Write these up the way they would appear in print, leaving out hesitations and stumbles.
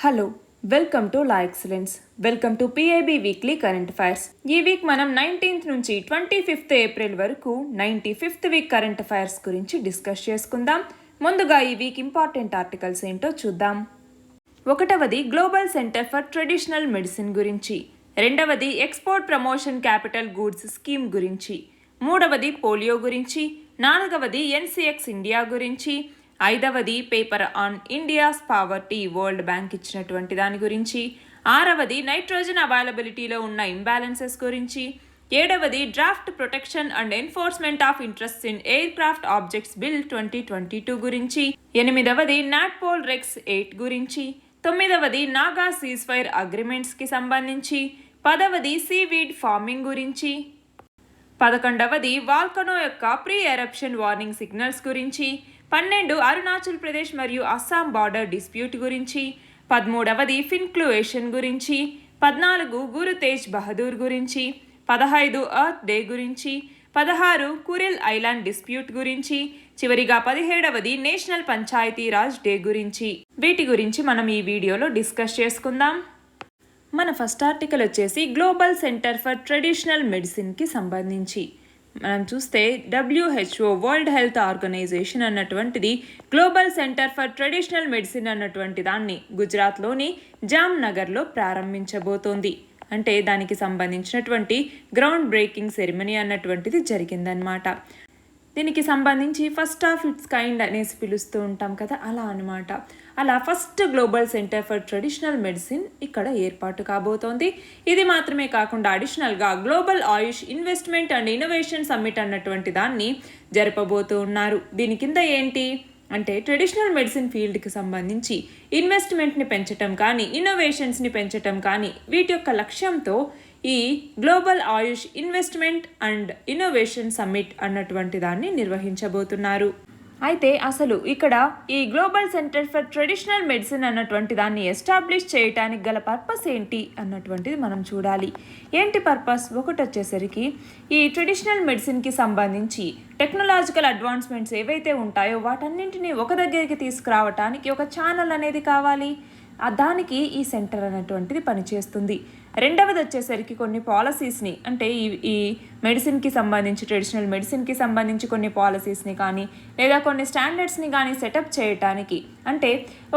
Hello, welcome to La Excellence. Welcome to PIB weekly current affairs. ఈ week మనం 19th నుంచి 25th April వరకు 95th week current affairs గురించి discuss చేసుకుందాం. ముందుగా ఈ వీక్ ఇంపార్టెంట్ ఆర్టికల్స్ ఏంటో చూద్దాం. ఒకటవది global centre for traditional medicine గురించి, రెండవది export promotion capital goods scheme గురించి, మూడవది పోలియో గురించి, నాలుగవది ఎన్సిఎక్స్ ఇండియా గురించి, ఐదవది paper on India's poverty World Bank ఇచ్చినటువంటి దాని గురించి, ఆరవది నైట్రోజన్ అవైలబిలిటీలో ఉన్న ఇంబ్యాలెన్సెస్ గురించి, ఏడవది draft protection and enforcement of interests in air craft objects bill 2022 గురించి, ఎనిమిదవది నాట్పోల్ రెక్స్ 8 గురించి, తొమ్మిదవది నాగా సీజ్ ఫైర్ అగ్రిమెంట్స్కి సంబంధించి, పదవది సీవీడ్ ఫార్మింగ్ గురించి, 11వది వాల్కనో యొక్క ప్రీ ఎరప్షన్ వార్నింగ్ సిగ్నల్స్ గురించి, 12 అరుణాచల్ ప్రదేశ్ మరియు అస్సాం బార్డర్ డిస్ప్యూట్ గురించి, 13వది ఫిన్క్లుయేషన్ గురించి, 14 గురు తేజ్ బహదూర్ గురించి, 15 ఎర్త్ డే గురించి, 16 కురిల్ ఐలాండ్ డిస్ప్యూట్ గురించి, చివరిగా 17వది నేషనల్ పంచాయతీ రాజ్ డే గురించి. వీటి గురించి మనం ఈ వీడియోలో డిస్కస్ చేసుకుందాం. మన ఫస్ట్ ఆర్టికల్ వచ్చేసి గ్లోబల్ సెంటర్ ఫర్ ట్రెడిషనల్ మెడిసిన్కి సంబంధించి. మనం చూస్తే WHO వరల్డ్ హెల్త్ ఆర్గనైజేషన్ అన్నటువంటిది global centre for traditional medicine అన్నటువంటి దాన్ని గుజరాత్లోని జామ్నగర్లో ప్రారంభించబోతోంది. అంటే దానికి సంబంధించినటువంటి గ్రౌండ్ బ్రేకింగ్ సెరిమనీ అన్నటువంటిది జరిగిందనమాట. దీనికి సంబంధించి ఫస్ట్ ఆఫ్ ఇట్స్ కైండ్ అనేసి పిలుస్తూ ఉంటాం కదా, అలా అనమాట. అలా first global centre for traditional medicine ఇక్కడ ఏర్పాటు కాబోతోంది. ఇది మాత్రమే కాకుండా అడిషనల్గా global Ayush investment and innovation summit అన్నటువంటి దాన్ని జరపబోతూ ఉన్నారు. దీని కింద ఏంటి అంటే ట్రెడిషనల్ మెడిసిన్ ఫీల్డ్కి సంబంధించి ఇన్వెస్ట్మెంట్ని పెంచటం కానీ ఇన్నోవేషన్స్ని పెంచటం కానీ వీటి యొక్క లక్ష్యంతో ఈ global Ayush investment and innovation summit అన్నటువంటి దాన్ని నిర్వహించబోతున్నారు. అయితే అసలు ఇక్కడ ఈ global centre for traditional medicine అన్నటువంటి దాన్ని ఎస్టాబ్లిష్ చేయడానికి గల పర్పస్ ఏంటి అన్నటువంటిది మనం చూడాలి. ఏంటి పర్పస్? ఒకటి వచ్చేసరికి ఈ ట్రెడిషనల్ మెడిసిన్కి సంబంధించి టెక్నాలజికల్ అడ్వాన్స్మెంట్స్ ఏవైతే ఉంటాయో వాటన్నింటినీ ఒక దగ్గరికి తీసుకురావటానికి ఒక ఛానల్ అనేది కావాలి. దానికి ఈ సెంటర్ అనేటువంటిది పనిచేస్తుంది. రెండవది వచ్చేసరికి కొన్ని పాలసీస్ని, అంటే ఈ మెడిసిన్కి సంబంధించి ట్రెడిషనల్ మెడిసిన్కి సంబంధించి కొన్ని పాలసీస్ని కానీ లేదా కొన్ని స్టాండర్డ్స్ని కానీ సెటప్ చేయటానికి, అంటే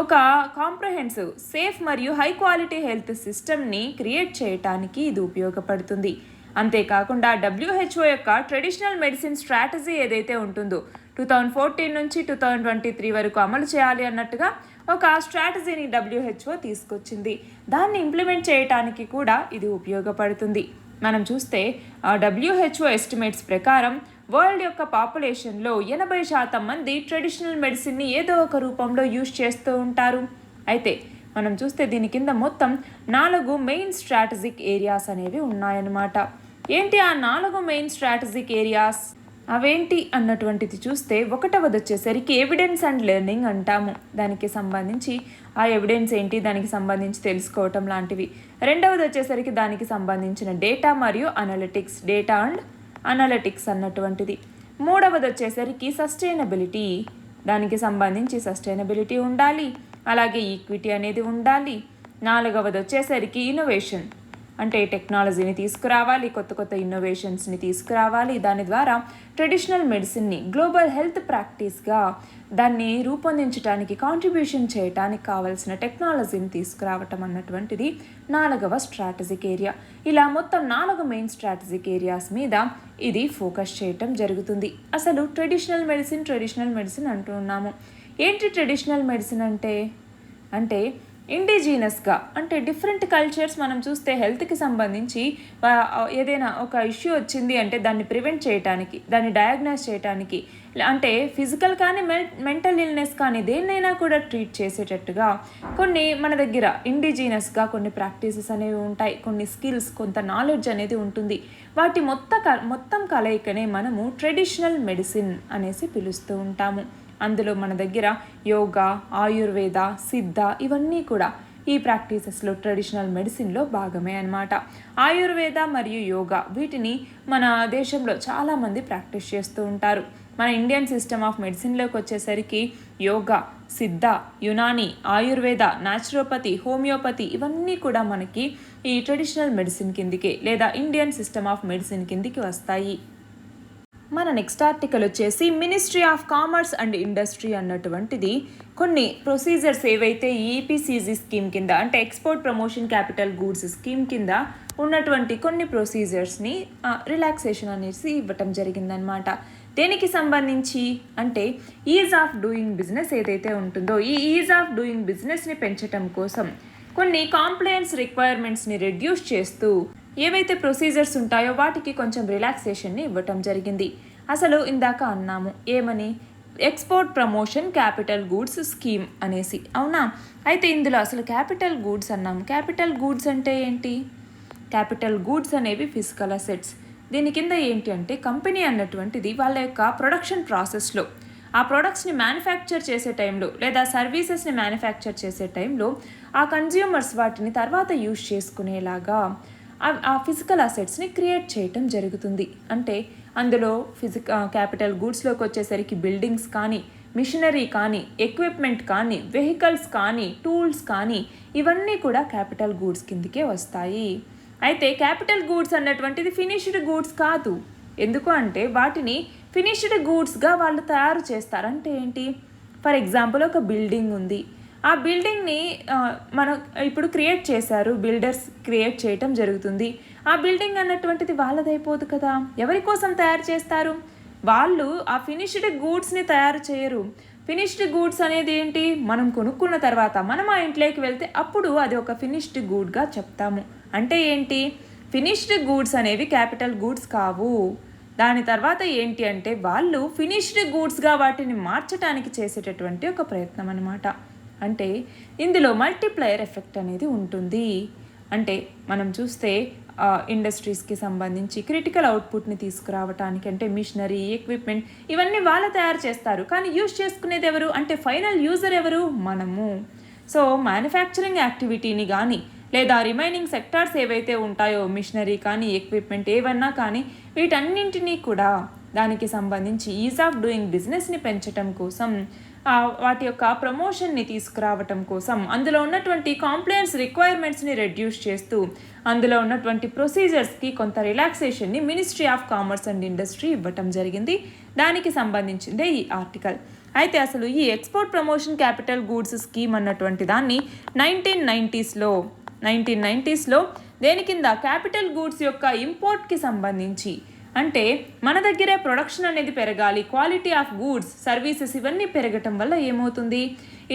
ఒక కాంప్రహెన్సివ్ సేఫ్ మరియు హై క్వాలిటీ హెల్త్ సిస్టమ్ని క్రియేట్ చేయటానికి ఇది ఉపయోగపడుతుంది. అంతేకాకుండా WHO యొక్క ట్రెడిషనల్ మెడిసిన్ స్ట్రాటజీ ఏదైతే ఉంటుందో 2014 నుంచి 2023 వరకు అమలు చేయాలి అన్నట్టుగా ఒక స్ట్రాటజీని WHO తీసుకొచ్చింది. దాన్ని ఇంప్లిమెంట్ చేయడానికి కూడా ఇది ఉపయోగపడుతుంది. మనం చూస్తే WHO ఎస్టిమేట్స్ ప్రకారం వరల్డ్ యొక్క పాపులేషన్లో 80% మంది ట్రెడిషనల్ మెడిసిన్ని ఏదో ఒక రూపంలో యూజ్ చేస్తూ ఉంటారు. అయితే మనం చూస్తే దీని కింద మొత్తం 4 మెయిన్ స్ట్రాటజిక్ ఏరియాస్ అనేవి ఉన్నాయన్నమాట. ఏంటి ఆ 4 మెయిన్ స్ట్రాటజిక్ ఏరియాస్? అవేంటి అన్నటువంటిది చూస్తే ఒకటవది వచ్చేసరికి ఎవిడెన్స్ అండ్ లెర్నింగ్ అంటాము. దానికి సంబంధించి ఆ ఎవిడెన్స్ ఏంటి, దానికి సంబంధించి తెలుసుకోవటం లాంటివి. రెండవది వచ్చేసరికి దానికి సంబంధించిన డేటా మరియు అనలిటిక్స్, డేటా అండ్ అనలిటిక్స్ అన్నటువంటిది. మూడవది వచ్చేసరికి సస్టైనబిలిటీ, దానికి సంబంధించి సస్టైనబిలిటీ ఉండాలి, అలాగే ఈక్విటీ అనేది ఉండాలి. నాలుగవది వచ్చేసరికి ఇన్నోవేషన్, అంటే టెక్నాలజీని తీసుకురావాలి, కొత్త కొత్త ఇన్నోవేషన్స్ని తీసుకురావాలి. దాని ద్వారా ట్రెడిషనల్ మెడిసిన్ని గ్లోబల్ హెల్త్ ప్రాక్టీస్గా దాన్ని రూపొందించడానికి కాంట్రిబ్యూషన్ చేయడానికి కావాల్సిన టెక్నాలజీని తీసుకురావటం అన్నటువంటిది 4వ స్ట్రాటజిక్ ఏరియా. ఇలా మొత్తం 4 మెయిన్ స్ట్రాటజిక్ ఏరియాస్ మీద ఇది ఫోకస్ చేయటం జరుగుతుంది. అసలు ట్రెడిషనల్ మెడిసిన్ అంటూ ఉన్నాము. ఏంటి ట్రెడిషనల్ మెడిసిన్ అంటే ఇండిజీనస్గా, అంటే డిఫరెంట్ కల్చర్స్ మనం చూస్తే హెల్త్కి సంబంధించి ఏదైనా ఒక ఇష్యూ వచ్చింది అంటే దాన్ని ప్రివెంట్ చేయడానికి, దాన్ని డయాగ్నోస్ చేయడానికి, అంటే ఫిజికల్ కానీ మెంటల్ ఇల్నెస్ కానీ దేన్నైనా కూడా ట్రీట్ చేసేటట్టుగా కొన్ని మన దగ్గర ఇండిజీనస్గా కొన్ని ప్రాక్టీసెస్ అనేవి ఉంటాయి, కొన్ని స్కిల్స్, కొంత నాలెడ్జ్ అనేది ఉంటుంది. వాటి మొత్తం కలయికనే మనము ట్రెడిషనల్ మెడిసిన్ అనేసి పిలుస్తూ ఉంటాము. అందులో మన దగ్గర యోగా, ఆయుర్వేద, సిద్ధ ఇవన్నీ కూడా ఈ ప్రాక్టీసెస్లో ట్రెడిషనల్ మెడిసిన్లో భాగమే అన్నమాట. ఆయుర్వేద మరియు యోగా వీటిని మన దేశంలో చాలామంది ప్రాక్టీస్ చేస్తూ ఉంటారు. మన ఇండియన్ సిస్టమ్ ఆఫ్ మెడిసిన్లోకి వచ్చేసరికి యోగా సిద్ధ, యునాని, ఆయుర్వేద, న్యాచురోపతి, హోమియోపతి ఇవన్నీ కూడా మనకి ఈ ట్రెడిషనల్ మెడిసిన్ కిందికి లేదా ఇండియన్ సిస్టమ్ ఆఫ్ మెడిసిన్ కిందికి వస్తాయి. మన నెక్స్ట్ ఆర్టికల్ వచ్చేసి ministry of commerce and industry అన్నటువంటిది కొన్ని ప్రొసీజర్స్ ఏవైతే ఈపీసీజీ స్కీమ్ కింద అంటే export promotion capital goods scheme కింద ఉన్నటువంటి కొన్ని ప్రొసీజర్స్ని రిలాక్సేషన్ అనేసి ఇవ్వటం జరిగిందనమాట. దేనికి సంబంధించి అంటే ఈజ్ ఆఫ్ డూయింగ్ బిజినెస్ ఏదైతే ఉంటుందో ఈ ఈజ్ ఆఫ్ డూయింగ్ బిజినెస్ని పెంచడం కోసం కొన్ని కాంప్లయన్స్ రిక్వైర్మెంట్స్ని రెడ్యూస్ చేస్తూ ఏవైతే ప్రొసీజర్స్ ఉంటాయో వాటికి కొంచెం రిలాక్సేషన్ని ఇవ్వటం జరిగింది. అసలు ఇందాక అన్నాము ఏమని, export promotion capital goods scheme అనేసి, అవునా? అయితే ఇందులో అసలు క్యాపిటల్ గూడ్స్ అన్నాము. క్యాపిటల్ గూడ్స్ అంటే ఏంటి? క్యాపిటల్ గూడ్స్ అనేవి ఫిజికల్ అసెట్స్. దీని కింద ఏంటి అంటే కంపెనీ అన్నటువంటిది వాళ్ళ యొక్క ప్రొడక్షన్ ప్రాసెస్లో ఆ ప్రొడక్ట్స్ని మ్యానుఫ్యాక్చర్ చేసే టైంలో లేదా సర్వీసెస్ని మ్యానుఫ్యాక్చర్ చేసే టైంలో ఆ కన్జ్యూమర్స్ వాటిని తర్వాత యూజ్ చేసుకునేలాగా ఆ ఫిజికల్ అసెట్స్ని క్రియేట్ చేయటం జరుగుతుంది. అంటే అందులో క్యాపిటల్ గూడ్స్లోకి వచ్చేసరికి బిల్డింగ్స్ కానీ, మిషనరీ కానీ, ఎక్విప్మెంట్ కానీ, వెహికల్స్ కానీ, టూల్స్ కానీ ఇవన్నీ కూడా క్యాపిటల్ గూడ్స్ కిందకే వస్తాయి. అయితే క్యాపిటల్ గూడ్స్ అన్నటువంటిది ఫినిష్డ్ గూడ్స్ కాదు. ఎందుకు అంటే వాటిని ఫినిష్డ్ గూడ్స్గా వాళ్ళు తయారు చేస్తారు. అంటే ఏంటి? ఫర్ ఎగ్జాంపుల్ ఒక బిల్డింగ్ ఉంది. ఆ బిల్డింగ్ని మనం ఇప్పుడు క్రియేట్ చేశారు, బిల్డర్స్ క్రియేట్ చేయటం జరుగుతుంది. ఆ బిల్డింగ్ అన్నటువంటిది వాళ్ళదైపోదు కదా. ఎవరి కోసం తయారు చేస్తారు? వాళ్ళు ఆ ఫినిష్డ్ గూడ్స్ని తయారు చేయరు. ఫినిష్డ్ గూడ్స్ అనేది ఏంటి? మనం కొనుక్కున్న తర్వాత మనం ఆ ఇంట్లోకి వెళ్తే అప్పుడు అది ఒక ఫినిష్డ్ గూడ్గా చెప్తాము. అంటే ఏంటి? ఫినిష్డ్ గూడ్స్ అనేవి క్యాపిటల్ గూడ్స్ కావు. దాని తర్వాత ఏంటి అంటే వాళ్ళు ఫినిష్డ్ గూడ్స్గా వాటిని మార్చడానికి చేసేటటువంటి ఒక ప్రయత్నం అన్నమాట. అంటే ఇందులో మల్టీప్లయర్ ఎఫెక్ట్ అనేది ఉంటుంది. అంటే మనం చూస్తే ఇండస్ట్రీస్కి సంబంధించి క్రిటికల్ అవుట్పుట్ని తీసుకురావటానికి అంటే మిషనరీ, ఎక్విప్మెంట్ ఇవన్నీ వాళ్ళు తయారు చేస్తారు. కానీ యూజ్ చేసుకునేది ఎవరు అంటే ఫైనల్ యూజర్ ఎవరు? మనము. సో మ్యానుఫ్యాక్చరింగ్ యాక్టివిటీని కానీ లేదా రిమైనింగ్ సెక్టార్స్ ఏవైతే ఉంటాయో మిషనరీ కానీ, ఎక్విప్మెంట్ ఏవన్నా కానీ వీటన్నింటినీ కూడా దానికి సంబంధించి ఈజ్ ఆఫ్ డూయింగ్ బిజినెస్ని పెంచటం కోసం వాటి యొక్క ప్రమోషన్ని తీసుకురావటం కోసం అందులో ఉన్నటువంటి కాంప్లయన్స్ రిక్వైర్మెంట్స్ని రెడ్యూస్ చేస్తూ అందులో ఉన్నటువంటి ప్రొసీజర్స్కి కొంత రిలాక్సేషన్ని ministry of commerce and industry ఇవ్వటం జరిగింది. దానికి సంబంధించిందే ఈ ఆర్టికల్. అయితే అసలు ఈ export promotion capital goods scheme అన్నటువంటి దాన్ని 1990స్లో దేని కింద క్యాపిటల్ గూడ్స్ యొక్క ఇంపోర్ట్కి సంబంధించి అంటే మన దగ్గరే ప్రొడక్షన్ అనేది పెరగాలి, క్వాలిటీ ఆఫ్ గూడ్స్, సర్వీసెస్ ఇవన్నీ పెరగటం వల్ల ఏమవుతుంది?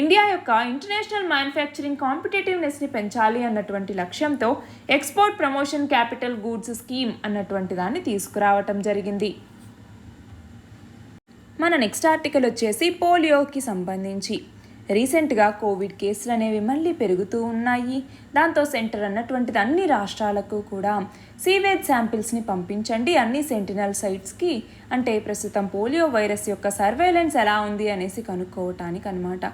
ఇండియా యొక్క ఇంటర్నేషనల్ మ్యానుఫ్యాక్చరింగ్ కాంపిటేటివ్నెస్ని పెంచాలి అన్నటువంటి లక్ష్యంతో export promotion capital goods scheme అన్నటువంటి దాన్ని తీసుకురావటం జరిగింది. మన నెక్స్ట్ ఆర్టికల్ వచ్చేసి పోలియోకి సంబంధించి. రీసెంట్గా కోవిడ్ కేసులు అనేవి మళ్ళీ పెరుగుతూ ఉన్నాయి. దాంతో సెంటర్ అన్నటువంటిది అన్ని రాష్ట్రాలకు కూడా సీవేజ్ శాంపిల్స్ని పంపించండి అన్ని సెంటినల్ సైట్స్కి. అంటే ప్రస్తుతం పోలియో వైరస్ యొక్క సర్వేలెన్స్ ఎలా ఉంది అనేసి కనుక్కోవటానికి అనమాట.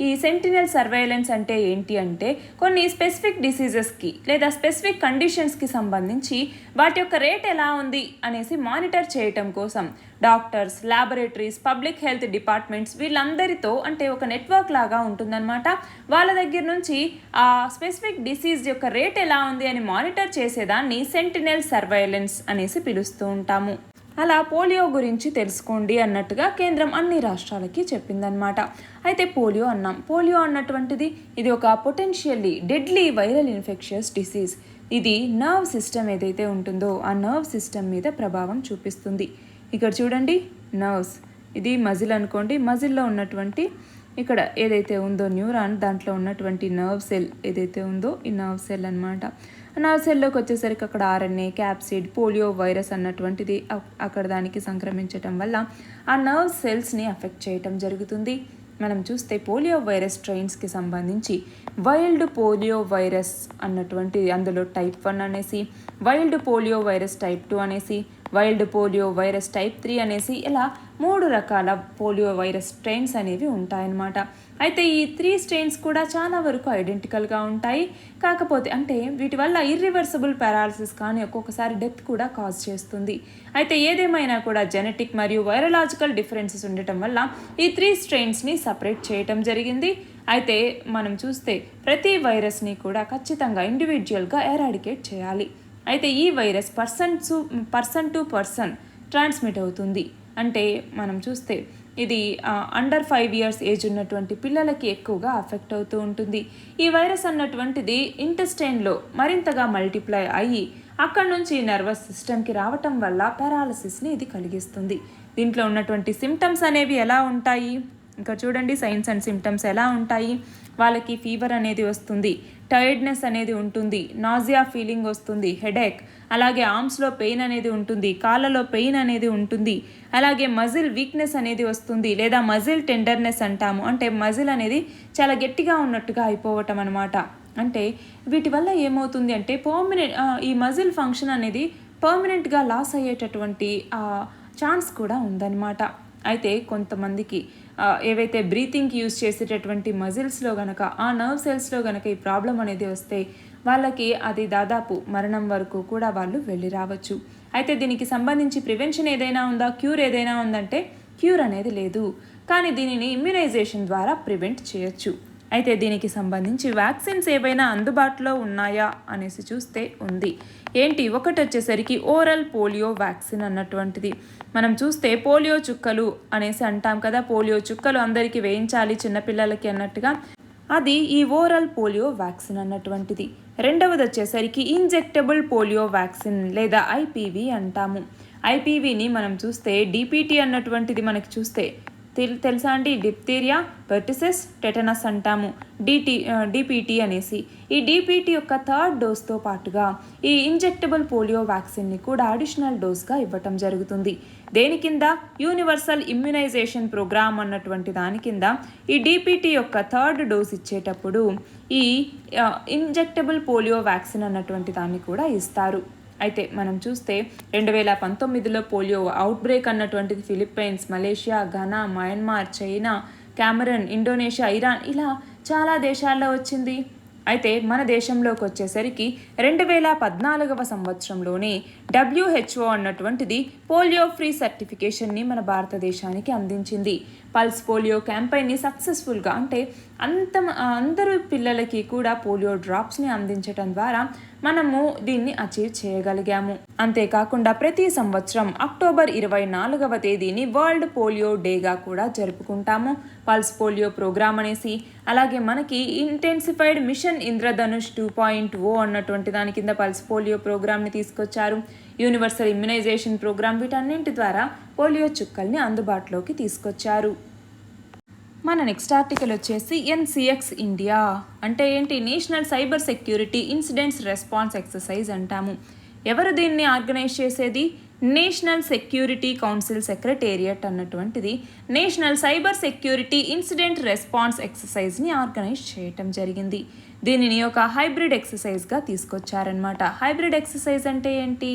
ఈ సెంటినల్ సర్వేలెన్స్ అంటే ఏంటి అంటే కొన్ని స్పెసిఫిక్ డిసీజెస్కి లేదా స్పెసిఫిక్ కండిషన్స్కి సంబంధించి వాటి యొక్క రేట్ ఎలా ఉంది అనేసి మానిటర్ చేయటం కోసం doctors, laboratories, public health departments వీళ్ళందరితో అంటే ఒక నెట్వర్క్ లాగా ఉంటుందన్నమాట. వాళ్ళ దగ్గర నుంచి ఆ స్పెసిఫిక్ డిసీజ్ యొక్క రేట్ ఎలా ఉంది అని మానిటర్ చేసేదాన్ని సెంటినల్ సర్వేలెన్స్ అనేసి పిలుస్తూ ఉంటాము. అలా పోలియో గురించి తెలుసుకోండి అన్నట్టుగా కేంద్రం అన్ని రాష్ట్రాలకి చెప్పిందనమాట. అయితే పోలియో అన్నాం. పోలియో అన్నటువంటిది ఇది ఒక potentially deadly viral infectious disease. ఇది నర్వ్ సిస్టమ్ ఏదైతే ఉంటుందో ఆ నర్వ్ సిస్టమ్ మీద ప్రభావం చూపిస్తుంది. ఇక్కడ చూడండి నర్వ్స్, ఇది మజిల్ అనుకోండి. మజిల్లో ఉన్నటువంటి ఇక్కడ ఏదైతే ఉందో న్యూరాన్ దాంట్లో ఉన్నటువంటి నర్వ్ సెల్ ఏదైతే ఉందో ఈ నర్వ్ సెల్ అనమాట. నర్వ్ సెల్లోకి వచ్చేసరికి అక్కడ ఆర్ఎన్ఏ, క్యాప్సిడ్, పోలియో వైరస్ అన్నటువంటిది అక్కడ దానికి సంక్రమించటం వల్ల ఆ నర్వ్ సెల్స్ని అఫెక్ట్ చేయటం జరుగుతుంది. మనం చూస్తే పోలియో వైరస్ స్ట్రెయిన్స్కి సంబంధించి వైల్డ్ పోలియో వైరస్ అన్నటువంటి అందులో టైప్ 1 అనేసి, వైల్డ్ పోలియో వైరస్ టైప్ 2 అనేసి, వైల్డ్ పోలియో వైరస్ టైప్ 3 అనేసి ఇలా 3 రకాల పోలియో వైరస్ స్ట్రెయిన్స్ అనేవి ఉంటాయన్నమాట. అయితే ఈ 3 స్ట్రెయిన్స్ కూడా చాలా వరకు ఐడెంటికల్గా ఉంటాయి. కాకపోతే అంటే వీటి వల్ల ఇర్రివర్సిబుల్ పారాలసిస్ కానీ ఒక్కొక్కసారి డెత్ కూడా కాజ్ చేస్తుంది. అయితే ఏదేమైనా కూడా జెనెటిక్ మరియు వైరలాజికల్ డిఫరెన్సెస్ ఉండటం వల్ల ఈ 3 స్ట్రెయిన్స్ని సపరేట్ చేయటం జరిగింది. అయితే మనం చూస్తే ప్రతి వైరస్ని కూడా ఖచ్చితంగా ఇండివిజువల్గా ఎరాడికేట్ చేయాలి. అయితే ఈ virus person to person transmit అవుతుంది. అంటే మనం చూస్తే ఇది అండర్ 5 years ఏజ్ ఉన్నటువంటి పిల్లలకి ఎక్కువగా అఫెక్ట్ అవుతూ ఉంటుంది. ఈ వైరస్ అన్నటువంటిది ఇంటెస్టైన్లో మరింతగా మల్టిప్లై అయ్యి అక్కడ నుంచి నర్వస్ సిస్టమ్కి రావటం వల్ల పారాలసిస్ని ఇది కలిగిస్తుంది. దీంట్లో ఉన్నటువంటి సిమ్టమ్స్ అనేవి ఎలా ఉంటాయి, ఇంకా చూడండి సైన్స్ అండ్ సిమ్టమ్స్ ఎలా ఉంటాయి. వాళ్ళకి ఫీవర్ అనేది వస్తుంది, టైర్డ్నెస్ అనేది ఉంటుంది, నాజియా ఫీలింగ్ వస్తుంది, హెడేక్, అలాగే ఆర్మ్స్లో పెయిన్ అనేది ఉంటుంది, కాళ్ళలో పెయిన్ అనేది ఉంటుంది, అలాగే మజిల్ వీక్నెస్ అనేది వస్తుంది, లేదా మజిల్ టెండర్నెస్ అంటాము. అంటే మజిల్ అనేది చాలా గట్టిగా ఉన్నట్టుగా అయిపోవటం అనమాట. అంటే వీటి వల్ల ఏమవుతుంది అంటే ఈ మజిల్ ఫంక్షన్ అనేది పర్మనెంట్గా లాస్ అయ్యేటటువంటి ఛాన్స్ కూడా ఉందన్నమాట. అయితే కొంతమందికి ఏవైతే బ్రీతింగ్కి యూజ్ చేసేటటువంటి మజిల్స్లో గనక ఆ నర్వ్ సెల్స్లో గనక ఈ ప్రాబ్లం అనేది వస్తే వాళ్ళకి అది దాదాపు మరణం వరకు కూడా వాళ్ళు వెళ్ళి రావచ్చు. అయితే దీనికి సంబంధించి ప్రివెన్షన్ ఏదైనా ఉందా, క్యూర్ ఏదైనా ఉందంటే క్యూర్ అనేది లేదు. కానీ దీనిని ఇమ్యునైజేషన్ ద్వారా ప్రివెంట్ చేయొచ్చు. అయితే దీనికి సంబంధించి వ్యాక్సిన్స్ ఏవైనా అందుబాటులో ఉన్నాయా అనేసి చూస్తే ఉంది. ఏంటి, ఒకటి వచ్చేసరికి ఓరల్ పోలియో వ్యాక్సిన్ అన్నటువంటిది. మనం చూస్తే పోలియో చుక్కలు అనేసి అంటాం కదా, పోలియో చుక్కలు అందరికీ వేయించాలి చిన్నపిల్లలకి అన్నట్టుగా, అది ఈ ఓరల్ పోలియో వ్యాక్సిన్ అన్నటువంటిది. రెండవది వచ్చేసరికి ఇంజెక్టబుల్ పోలియో వ్యాక్సిన్ లేదా ఐపీవీ అంటాము. ఐపీవీని మనం చూస్తే డిపిటీ అన్నటువంటిది మనకి చూస్తే తెలుసా అండి, డిప్తీరియా, పెర్టిసెస్, టెటనస్ అంటాము డిపిటీ అనేసి. ఈ డిపిటీ యొక్క 3rd డోస్తో పాటుగా ఈ ఇంజెక్టబుల్ పోలియో వ్యాక్సిన్ని కూడా అడిషనల్ డోస్గా ఇవ్వటం జరుగుతుంది. దేని కింద, యూనివర్సల్ ఇమ్యునైజేషన్ ప్రోగ్రామ్ అన్నటువంటి దాని కింద ఈ డిపిటీ యొక్క 3rd డోస్ ఇచ్చేటప్పుడు ఈ ఇంజెక్టబుల్ పోలియో వ్యాక్సిన్ అన్నటువంటి దాన్ని కూడా ఇస్తారు. అయితే మనం చూస్తే 2019లో పోలియో అవుట్బ్రేక్ అన్నటువంటిది Philippines, Malaysia, Ghana, Myanmar, China, Cameroon, Indonesia, Iran ఇలా చాలా దేశాల్లో వచ్చింది. అయితే మన దేశంలోకి వచ్చేసరికి 2014వ సంవత్సరంలోనే WHO అన్నటువంటిది పోలియో ఫ్రీ సర్టిఫికేషన్ని మన భారతదేశానికి అందించింది. పల్స్ పోలియో క్యాంపెయిన్ని సక్సెస్ఫుల్గా అంటే అందరూ పిల్లలకి కూడా పోలియో డ్రాప్స్ని అందించడం ద్వారా మనము దీన్ని అచీవ్ చేయగలిగాము. అంతేకాకుండా ప్రతి సంవత్సరం అక్టోబర్ 24వ తేదీని వరల్డ్ పోలియో డేగా కూడా జరుపుకుంటాము. పల్స్ పోలియో ప్రోగ్రామ్ అనేసి, అలాగే మనకి ఇంటెన్సిఫైడ్ మిషన్ ఇంద్రధనుష్ 2.0 అన్నటువంటి దాని కింద పల్స్ పోలియో ప్రోగ్రామ్ని తీసుకొచ్చారు. యూనివర్సల్ ఇమ్యునైజేషన్ ప్రోగ్రామ్, వీటన్నింటి ద్వారా పోలియో చుక్కల్ని అందుబాటులోకి తీసుకొచ్చారు. మన నెక్స్ట్ ఆర్టికల్ వచ్చేసి ఎన్సిఎక్స్ ఇండియా అంటే ఏంటి, national cyber security incidents response exercise అంటాము. ఎవరు దీన్ని ఆర్గనైజ్ చేసేది, నేషనల్ సెక్యూరిటీ కౌన్సిల్ సెక్రటేరియట్ అన్నటువంటిది national cyber security incident response ఎక్సర్సైజ్ని ఆర్గనైజ్ చేయటం జరిగింది. దీనిని ఒక హైబ్రిడ్ ఎక్సర్సైజ్గా తీసుకొచ్చారనమాట. హైబ్రిడ్ ఎక్సర్సైజ్ అంటే ఏంటి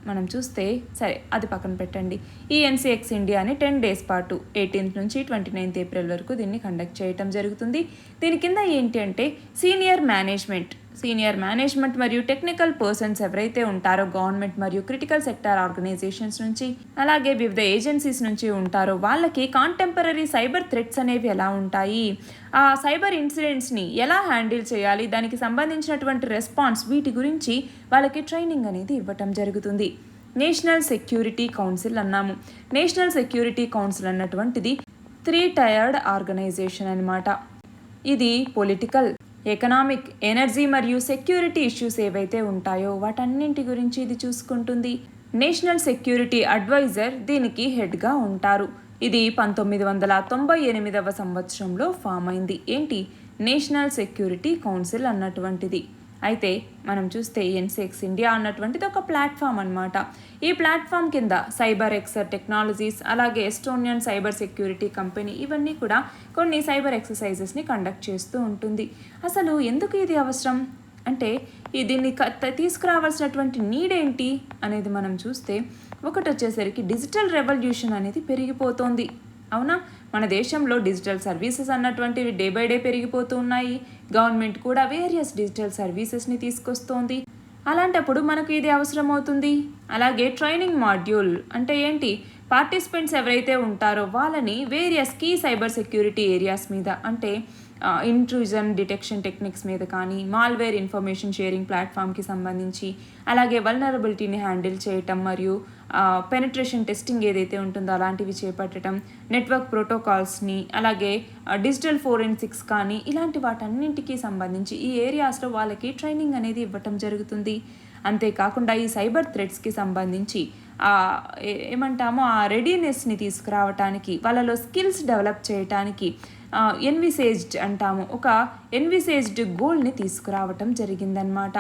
మనం చూస్తే, సరే అది పక్కన పెట్టండి. ఈ ఎన్సిఎక్స్ ఇండియాని 10 days పాటు 18th నుంచి 29th April వరకు దీన్ని కండక్ట్ చేయటం జరుగుతుంది. దీని కింద ఏంటి అంటే సీనియర్ మేనేజ్మెంట్ మరియు టెక్నికల్ పర్సన్స్ ఎవరైతే ఉంటారో గవర్నమెంట్ మరియు క్రిటికల్ సెక్టార్ ఆర్గనైజేషన్స్ నుంచి, అలాగే వివిధ ఏజెన్సీస్ నుంచి ఉంటారో వాళ్ళకి కాంటెంపరీ సైబర్ థ్రెట్స్ అనేవి ఎలా ఉంటాయి, ఆ సైబర్ ఇన్సిడెంట్స్ని ఎలా హ్యాండిల్ చేయాలి, దానికి సంబంధించినటువంటి రెస్పాన్స్, వీటి గురించి వాళ్ళకి ట్రైనింగ్ అనేది ఇవ్వటం జరుగుతుంది. నేషనల్ సెక్యూరిటీ కౌన్సిల్ అన్నాము. నేషనల్ సెక్యూరిటీ కౌన్సిల్ అన్నటువంటిది 3-tiered ఆర్గనైజేషన్ అనమాట. ఇది పొలిటికల్, ఎకనామిక్, ఎనర్జీ మరియు సెక్యూరిటీ ఇష్యూస్ ఏవైతే ఉంటాయో వాటన్నింటి గురించి ఇది చూసుకుంటుంది. నేషనల్ సెక్యూరిటీ అడ్వైజర్ దీనికి హెడ్గా ఉంటారు. ఇది 1998వ సంవత్సరంలో ఫామ్ అయింది. ఏంటి, నేషనల్ సెక్యూరిటీ కౌన్సిల్ అన్నటువంటిది. అయితే మనం చూస్తే ఎన్సిఎక్స్ ఇండియా అన్నటువంటిది ఒక ప్లాట్ఫామ్ అనమాట. ఈ ప్లాట్ఫామ్ కింద సైబర్ ఎక్సర్ టెక్నాలజీస్, అలాగే ఎస్టోనియన్ సైబర్ సెక్యూరిటీ కంపెనీ, ఇవన్నీ కూడా కొన్ని సైబర్ ఎక్సర్సైజెస్ని కండక్ట్ చేస్తూ ఉంటుంది. అసలు ఎందుకు ఇది అవసరం అంటే దీన్ని తీసుకురావాల్సినటువంటి నీడ్ ఏంటి అనేది మనం చూస్తే, ఒకటి వచ్చేసరికి డిజిటల్ రెవల్యూషన్ అనేది పెరిగిపోతోంది. అవునా, మన దేశంలో డిజిటల్ సర్వీసెస్ అన్నటువంటివి డే బై డే పెరిగిపోతూ ఉన్నాయి. గవర్నమెంట్ కూడా వేరియస్ డిజిటల్ సర్వీసెస్ని తీసుకొస్తోంది. అలాంటప్పుడు మనకు ఇది అవసరం అవుతుంది. అలాగే ట్రైనింగ్ మాడ్యూల్ అంటే ఏంటి, పార్టిసిపెంట్స్ ఎవరైతే ఉంటారో వాళ్ళని various key cyber security areas మీద, అంటే ఇంట్రూజన్ డిటెక్షన్ టెక్నిక్స్ మీద కానీ, మాల్వేర్ ఇన్ఫర్మేషన్ షేరింగ్ ప్లాట్ఫామ్కి సంబంధించి, అలాగే వల్నరబిలిటీని హ్యాండిల్ చేయటం మరియు పెనిట్రేషన్ టెస్టింగ్ ఏదైతే ఉంటుందో అలాంటివి చేపట్టడం, నెట్వర్క్ ప్రోటోకాల్స్ని, అలాగే డిజిటల్ ఫోరెన్సిక్స్ కానీ ఇలాంటి వాటన్నింటికి సంబంధించి ఈ ఏరియాస్లో వాళ్ళకి ట్రైనింగ్ అనేది ఇవ్వటం జరుగుతుంది. అంతేకాకుండా ఈ సైబర్ థ్రెట్స్కి సంబంధించి ఏమంటామో ఆ రెడీనెస్ని తీసుకురావటానికి, వాళ్ళలో స్కిల్స్ డెవలప్ చేయటానికి ఎన్విసేజ్డ్ అంటాము, ఒక ఎన్విసేజ్డ్ గోల్ని తీసుకురావటం జరిగిందనమాట.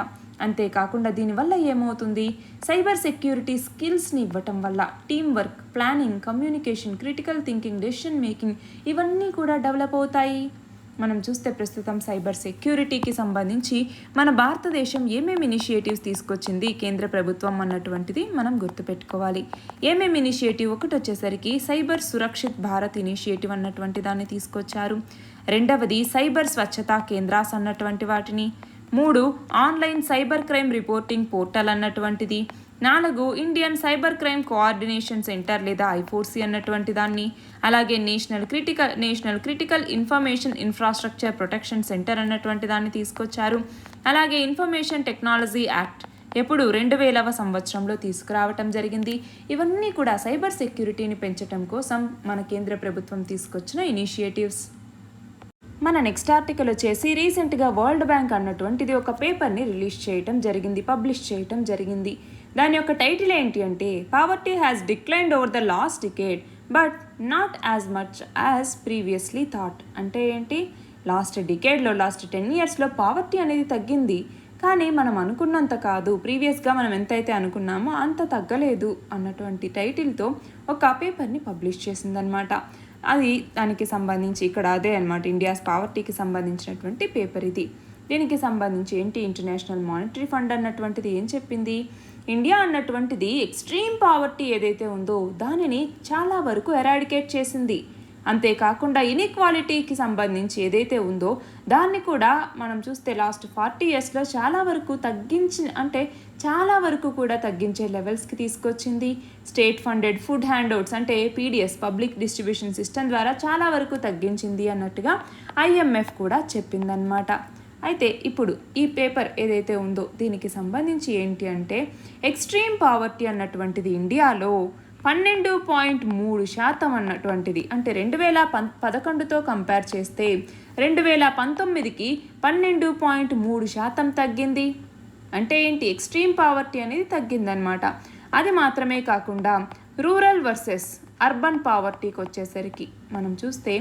అంతేకాకుండా దీనివల్ల ఏమవుతుంది, సైబర్ సెక్యూరిటీ స్కిల్స్ని ఇవ్వటం వల్ల team work, planning, communication, critical thinking, decision making ఇవన్నీ కూడా డెవలప్ అవుతాయి. మనం చూస్తే ప్రస్తుతం సైబర్ సెక్యూరిటీకి సంబంధించి మన భారతదేశం ఏమేమి ఇనిషియేటివ్స్ తీసుకొచ్చింది కేంద్ర ప్రభుత్వం అన్నటువంటిది మనం గుర్తుపెట్టుకోవాలి. ఏమేమి ఇనిషియేటివ్, ఒకటి వచ్చేసరికి సైబర్ సురక్షిత్ భారత్ ఇనిషియేటివ్ అన్నటువంటి దాన్ని తీసుకొచ్చారు. రెండవది సైబర్ స్వచ్ఛతా కేంద్రాస్ అన్నటువంటి వాటిని. 3 online cyber crime reporting portal అన్నటువంటిది. 4 Indian cyber crime coordination centre లేదా I4C అన్నటువంటి దాన్ని. అలాగే national critical information infrastructure protection centre అన్నటువంటి దాన్ని తీసుకొచ్చారు. అలాగే ఇన్ఫర్మేషన్ టెక్నాలజీ యాక్ట్ ఎప్పుడు 2000వ సంవత్సరంలో తీసుకురావటం జరిగింది. ఇవన్నీ కూడా సైబర్ సెక్యూరిటీని పెంచడం కోసం మన కేంద్ర ప్రభుత్వం తీసుకొచ్చిన ఇనిషియేటివ్స్. మన నెక్స్ట్ ఆర్టికల్ వచ్చేసి రీసెంట్గా వరల్డ్ బ్యాంక్ అన్నటువంటిది ఒక పేపర్ని పబ్లిష్ చేయటం జరిగింది. దాని యొక్క టైటిల్ ఏంటి అంటే, poverty has declined over the last decade but not as much as previously thought. అంటే ఏంటి, లాస్ట్ 10 ఇయర్స్లో పావర్టీ అనేది తగ్గింది, కానీ మనం అనుకున్నంత కాదు, ప్రీవియస్గా మనం ఎంతైతే అనుకున్నామో అంత తగ్గలేదు అన్నటువంటి టైటిల్తో ఒక పేపర్ని పబ్లిష్ చేసిందనమాట. అది దానికి సంబంధించి ఇక్కడ అదే అనమాట, ఇండియాస్ పావర్టీకి సంబంధించినటువంటి పేపర్ ఇది. దీనికి సంబంధించి ఏంటి, ఇంటర్నేషనల్ మానిటరీ ఫండ్ అన్నటువంటిది ఏం చెప్పింది, ఇండియా అన్నటువంటిది ఎక్స్ట్రీమ్ పావర్టీ ఏదైతే ఉందో దానిని చాలా వరకు ఎరాడికేట్ చేసింది. అంతేకాకుండా ఇన్ఈక్వాలిటీకి సంబంధించి ఏదైతే ఉందో దాన్ని కూడా మనం చూస్తే లాస్ట్ 40 ఇయర్స్లో చాలా వరకు కూడా తగ్గించే లెవెల్స్కి తీసుకొచ్చింది. స్టేట్ ఫండెడ్ ఫుడ్ హ్యాండ్అవుట్స్ అంటే PDS పబ్లిక్ డిస్ట్రిబ్యూషన్ సిస్టమ్ ద్వారా చాలా వరకు తగ్గించింది అన్నట్టుగా IMF కూడా చెప్పిందనమాట. అయితే ఇప్పుడు ఈ పేపర్ ఏదైతే ఉందో దీనికి సంబంధించి ఏంటి అంటే, ఎక్స్ట్రీమ్ పావర్టీ అన్నటువంటిది ఇండియాలో 12.3% అన్నటువంటిది, అంటే 2011తో కంపేర్ చేస్తే 2019కి 12.3% తగ్గింది. అంటే ఏంటి, ఎక్స్ట్రీమ్ పావర్టీ అనేది తగ్గిందనమాట. అది మాత్రమే కాకుండా రూరల్ వర్సెస్ అర్బన్ పావర్టీకి వచ్చేసరికి మనం చూస్తే,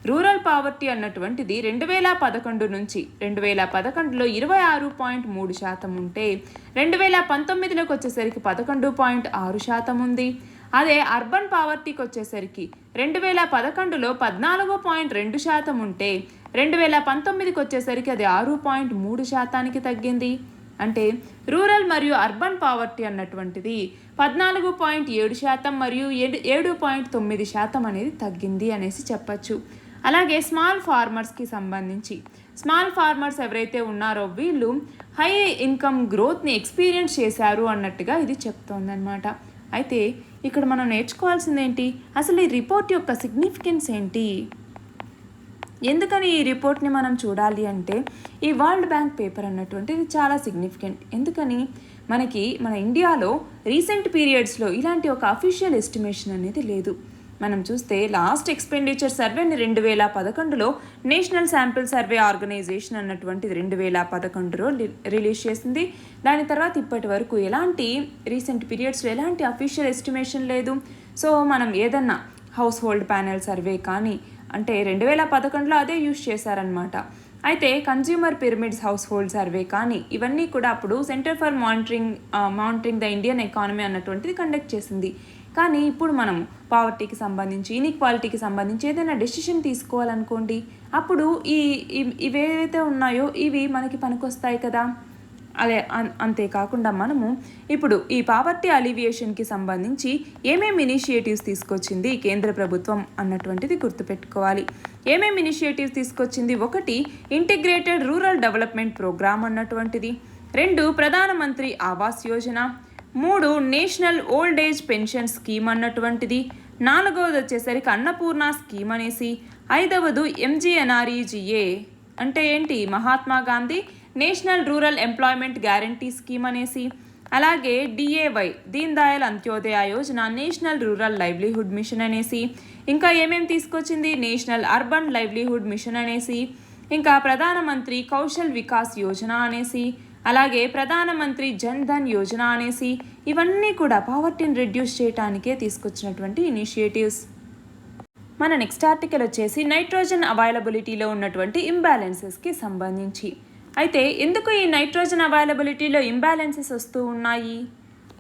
రూరల్ పావర్టీ అన్నటువంటిది 2011 నుంచి 2011లో 26.3% ఉంటే 2019లోకి వచ్చేసరికి 11.6% ఉంది. అదే అర్బన్ పావర్టీకి వచ్చేసరికి 2011లో 14.2% ఉంటే 2019కి వచ్చేసరికి అది 6.3%కి తగ్గింది. అంటే రూరల్ మరియు అర్బన్ పావర్టీ అన్నటువంటిది 14.7% మరియు 7.9% అనేది తగ్గింది అనేసి చెప్పచ్చు. అలాగే స్మాల్ ఫార్మర్స్కి సంబంధించి, స్మాల్ ఫార్మర్స్ ఎవరైతే ఉన్నారో వీళ్ళు హై ఇన్కమ్ గ్రోత్ని ఎక్స్పీరియన్స్ చేశారు అన్నట్టుగా ఇది చెప్తోందన్నమాట. అయితే ఇక్కడ మనం నేర్చుకోవాల్సింది ఏంటి, అసలు ఈ రిపోర్ట్ యొక్క సిగ్నిఫికెన్స్ ఏంటి, ఎందుకని ఈ రిపోర్ట్ని మనం చూడాలి అంటే, ఈ వరల్డ్ బ్యాంక్ పేపర్ అన్నటువంటిది చాలా సిగ్నిఫికెంట్. ఎందుకని, మన ఇండియాలో రీసెంట్ పీరియడ్స్లో ఇలాంటి ఒక అఫీషియల్ ఎస్టిమేషన్ అనేది లేదు. మనం చూస్తే లాస్ట్ ఎక్స్పెండిచర్ సర్వేని 2011లో నేషనల్ శాంపిల్ సర్వే ఆర్గనైజేషన్ అన్నటువంటిది 2011లో రిలీజ్ చేసింది. దాని తర్వాత ఇప్పటి వరకు ఎలాంటి రీసెంట్ పీరియడ్స్లో ఎలాంటి అఫీషియల్ ఎస్టిమేషన్ లేదు. సో మనం ఏదన్నా హౌస్ హోల్డ్ ప్యానెల్ సర్వే కానీ, అంటే 2011లో అదే యూజ్ చేశారనమాట. అయితే consumer pyramids house hold survey కానీ ఇవన్నీ కూడా అప్పుడు centre for monitoring the Indian economy అన్నటువంటిది కండక్ట్ చేసింది. కానీ ఇప్పుడు మనం పావర్టీకి సంబంధించి, ఇన్ఈక్వాలిటీకి సంబంధించి ఏదైనా డెసిషన్ తీసుకోవాలనుకోండి, అప్పుడు ఇవేవైతే ఉన్నాయో ఇవి మనకి పనికొస్తాయి కదా. అంతేకాకుండా మనము ఇప్పుడు ఈ పావర్టీ అలివియేషన్కి సంబంధించి ఏమేమి ఇనిషియేటివ్స్ తీసుకొచ్చింది కేంద్ర ప్రభుత్వం అన్నటువంటిది గుర్తుపెట్టుకోవాలి. ఏమేమి ఇనిషియేటివ్స్ తీసుకొచ్చింది? 1 ఇంటిగ్రేటెడ్ రూరల్ డెవలప్మెంట్ ప్రోగ్రామ్ అన్నటువంటిది, 2 ప్రధానమంత్రి Awas Yojana, 3 national old age pension scheme అన్నటువంటిది, 4వది వచ్చేసరికి అన్నపూర్ణ స్కీమ్ అనేసి, 5వది MGNREGA అంటే ఏంటి, Mahatma Gandhi national rural employment guarantee scheme అనేసి, అలాగే DAY Deen Dayal Antyodaya Yojana national rural livelihood machine అనేసి, ఇంకా ఏమేమి తీసుకొచ్చింది, నేషనల్ అర్బన్ లైవ్లీహుడ్ మిషన్ అనేసి, ఇంకా ప్రధానమంత్రి కౌశల్ వికాస్ యోజన అనేసి, అలాగే ప్రధానమంత్రి జన్ ధన్ యోజన అనేసి, ఇవన్నీ కూడా పావర్టీని రెడ్యూస్ చేయడానికే తీసుకొచ్చినటువంటి ఇనిషియేటివ్స్. మన నెక్స్ట్ ఆర్టికల్ వచ్చేసి నైట్రోజన్ అవైలబిలిటీలో ఉన్నటువంటి ఇంబ్యాలెన్సెస్కి సంబంధించి. అయితే ఎందుకు ఈ నైట్రోజన్ అవైలబిలిటీలో ఇంబ్యాలెన్సెస్ వస్తూ ఉన్నాయి?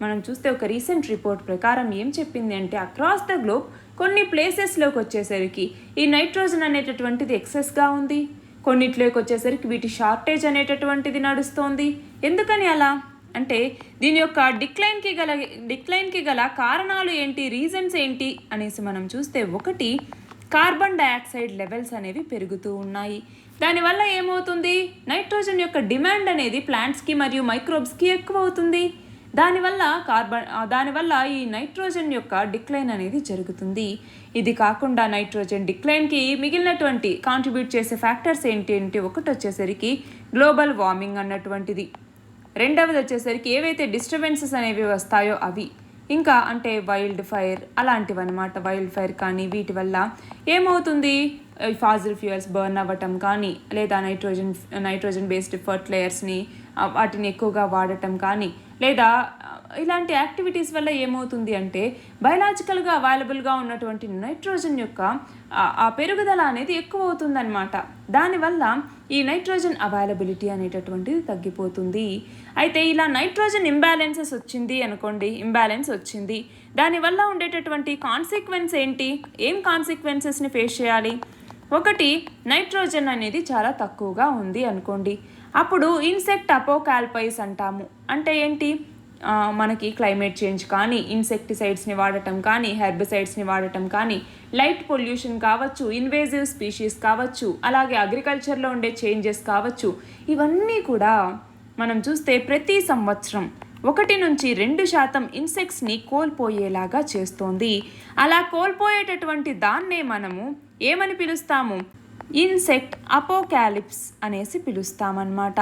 మనం చూస్తే ఒక రీసెంట్ రిపోర్ట్ ప్రకారం ఏం చెప్పింది అంటే అక్రాస్ ద గ్లోబ్ కొన్ని ప్లేసెస్లోకి వచ్చేసరికి ఈ నైట్రోజన్ అనేటటువంటిది ఎక్సెస్గా ఉంది, కొన్నిట్లోకి వచ్చేసరికి వీటి షార్టేజ్ అనేటటువంటిది నడుస్తోంది. ఎందుకని అలా అంటే దీని యొక్క డిక్లైన్కి గల కారణాలు ఏంటి, రీజన్స్ ఏంటి అనేసి మనం చూస్తే 1 కార్బన్ డయాక్సైడ్ లెవెల్స్ అనేవి పెరుగుతూ ఉన్నాయి. దానివల్ల ఏమవుతుంది, నైట్రోజన్ యొక్క డిమాండ్ అనేది ప్లాంట్స్కి మరియు మైక్రోబ్స్కి ఎక్కువ అవుతుంది. దానివల్ల ఈ నైట్రోజన్ యొక్క డిక్లైన్ అనేది జరుగుతుంది. ఇది కాకుండా నైట్రోజన్ డిక్లైన్కి మిగిలినటువంటి కాంట్రిబ్యూట్ చేసే ఫ్యాక్టర్స్ ఏంటి ఒకటి వచ్చేసరికి గ్లోబల్ వార్మింగ్ అన్నటువంటిది, 2వది వచ్చేసరికి ఏవైతే డిస్టర్బెన్సెస్ అనేవి వస్తాయో అవి, ఇంకా అంటే వైల్డ్ ఫైర్ అలాంటివి అనమాట. వైల్డ్ ఫైర్ కానీ వీటి వల్ల ఏమవుతుంది, ఫాజిల్ ఫ్యూయల్స్ బర్న్ అవ్వటం కానీ, లేదా నైట్రోజన్ బేస్డ్ ఫర్టిలైజర్స్ని వాటిని ఎక్కువగా వాడటం కానీ, లేదా ఇలాంటి యాక్టివిటీస్ వల్ల ఏమవుతుంది అంటే బయలాజికల్గా అవైలబుల్గా ఉన్నటువంటి నైట్రోజన్ యొక్క ఆ పెరుగుదల అనేది ఎక్కువ అవుతుందన్నమాట. దానివల్ల ఈ నైట్రోజన్ అవైలబిలిటీ అనేటటువంటిది తగ్గిపోతుంది. అయితే ఇలా నైట్రోజన్ ఇంబ్యాలెన్సెస్ వచ్చింది అనుకోండి, ఇంబ్యాలెన్స్ వచ్చింది, దానివల్ల ఉండేటటువంటి కాన్సిక్వెన్స్ ఏంటి, ఏం కాన్సిక్వెన్సెస్ని ఫేస్ చేయాలి? 1 నైట్రోజన్ అనేది చాలా తక్కువగా ఉంది అనుకోండి, అప్పుడు ఇన్సెక్ట్ అపోకాల్పైస్ అంటాము. అంటే ఏంటి, మనకి క్లైమేట్ చేంజ్ కానీ, ఇన్సెక్టిసైడ్స్ని వాడటం కానీ, హెర్బిసైడ్స్ని వాడటం కానీ, లైట్ పొల్యూషన్ కావచ్చు, ఇన్వేజివ్ స్పీషీస్ కావచ్చు, అలాగే అగ్రికల్చర్లో ఉండే చేంజెస్ కావచ్చు, ఇవన్నీ కూడా మనం చూస్తే ప్రతి సంవత్సరం 1 నుంచి 2% ఇన్సెక్ట్స్ని కోల్పోయేలాగా చేస్తోంది. అలా కోల్పోయేటటువంటి దాన్నే మనము ఏమని పిలుస్తాము, ఇన్సెక్ట్ అపోకాలిప్స్ అనేసి పిలుస్తామన్నమాట.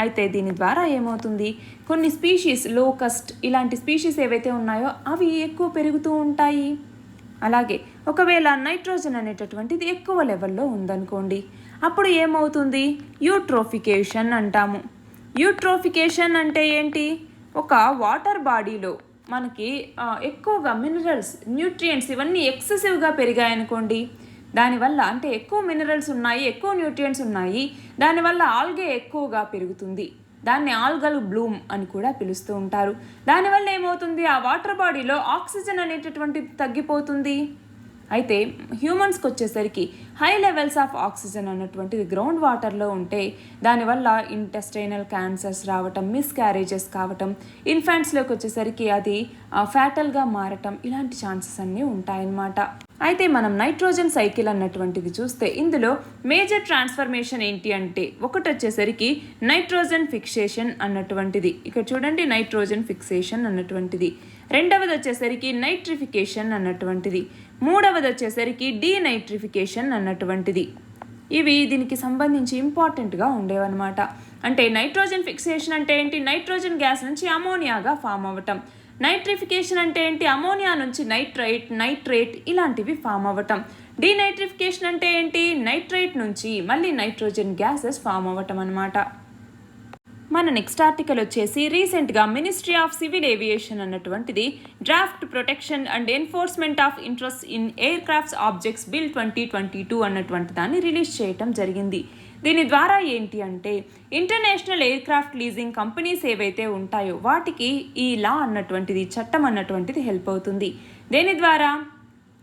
అయితే దీని ద్వారా ఏమవుతుంది, కొన్ని స్పీషీస్ లోకస్ట్ ఇలాంటి స్పీషీస్ ఏవైతే ఉన్నాయో అవి ఎక్కువ పెరుగుతూ ఉంటాయి. అలాగే ఒకవేళ నైట్రోజన్ అనేటటువంటిది ఎక్కువ లెవెల్లో ఉందనుకోండి, అప్పుడు ఏమవుతుంది, యూట్రోఫికేషన్ అంటాము. యూట్రోఫికేషన్ అంటే ఏంటి, ఒక వాటర్ బాడీలో మనకి ఎక్కువగా మినరల్స్, న్యూట్రియంట్స్ ఇవన్నీ ఎక్సెసివ్గా పెరిగాయనుకోండి, దానివల్ల అంటే ఎక్కువ మినరల్స్ ఉన్నాయి, ఎక్కువ న్యూట్రియంట్స్ ఉన్నాయి, దానివల్ల ఆల్గే ఎక్కువగా పెరుగుతుంది. దాన్ని ఆల్గల్ బ్లూమ్ అని కూడా పిలుస్తూ ఉంటారు. దానివల్ల ఏమవుతుంది, ఆ వాటర్ బాడీలో ఆక్సిజన్ అనేటటువంటిది తగ్గిపోతుంది. అయితే హ్యూమన్స్కి వచ్చేసరికి హై లెవెల్స్ ఆఫ్ ఆక్సిజన్ అన్నటువంటిది గ్రౌండ్ వాటర్లో ఉంటే దానివల్ల ఇంటెస్టైనల్ క్యాన్సర్స్ రావటం, మిస్క్యారేజెస్ కావటం, ఇన్ఫాంట్స్లోకి వచ్చేసరికి అది ఫ్యాటల్గా మారటం, ఇలాంటి ఛాన్సెస్ అన్నీ ఉంటాయన్నమాట. అయితే మనం నైట్రోజన్ సైకిల్ అన్నటువంటిది చూస్తే ఇందులో మేజర్ ట్రాన్స్ఫర్మేషన్ ఏంటి అంటే ఒకటి వచ్చేసరికి నైట్రోజన్ ఫిక్సేషన్ అన్నటువంటిది, ఇక్కడ చూడండి నైట్రోజన్ ఫిక్సేషన్ అన్నటువంటిది, 2వది వచ్చేసరికి నైట్రిఫికేషన్ అన్నటువంటిది, 3వది వచ్చేసరికి డీనైట్రిఫికేషన్ అన్నటువంటిది. ఇవి దీనికి సంబంధించి ఇంపార్టెంట్గా ఉండేవన్నమాట. అంటే నైట్రోజన్ ఫిక్సేషన్ అంటే ఏంటి, నైట్రోజన్ గ్యాస్ నుంచి అమోనియాగా ఫామ్ అవ్వటం. నైట్రిఫికేషన్ అంటే ఏంటి, అమోనియా నుంచి నైట్రేట్ ఇలాంటివి ఫామ్ అవ్వటం. డీనైట్రిఫికేషన్ అంటే ఏంటి, నైట్రేట్ నుంచి మళ్ళీ నైట్రోజన్ గ్యాసెస్ ఫామ్ అవ్వటం అన్నమాట. మన నెక్స్ట్ ఆర్టికల్ వచ్చేసి రీసెంట్గా మినిస్ట్రీ ఆఫ్ సివిల్ ఏవియేషన్ అన్నటువంటిది draft protection and enforcement of interest in air crafts objects bill 2022 అన్నటువంటి దాన్ని రిలీజ్ చేయటం జరిగింది. దీని ద్వారా ఏంటి అంటే international air craft leasing companies ఏవైతే ఉంటాయో వాటికి ఈ లా అన్నటువంటిది, చట్టం అన్నటువంటిది హెల్ప్ అవుతుంది. దేని ద్వారా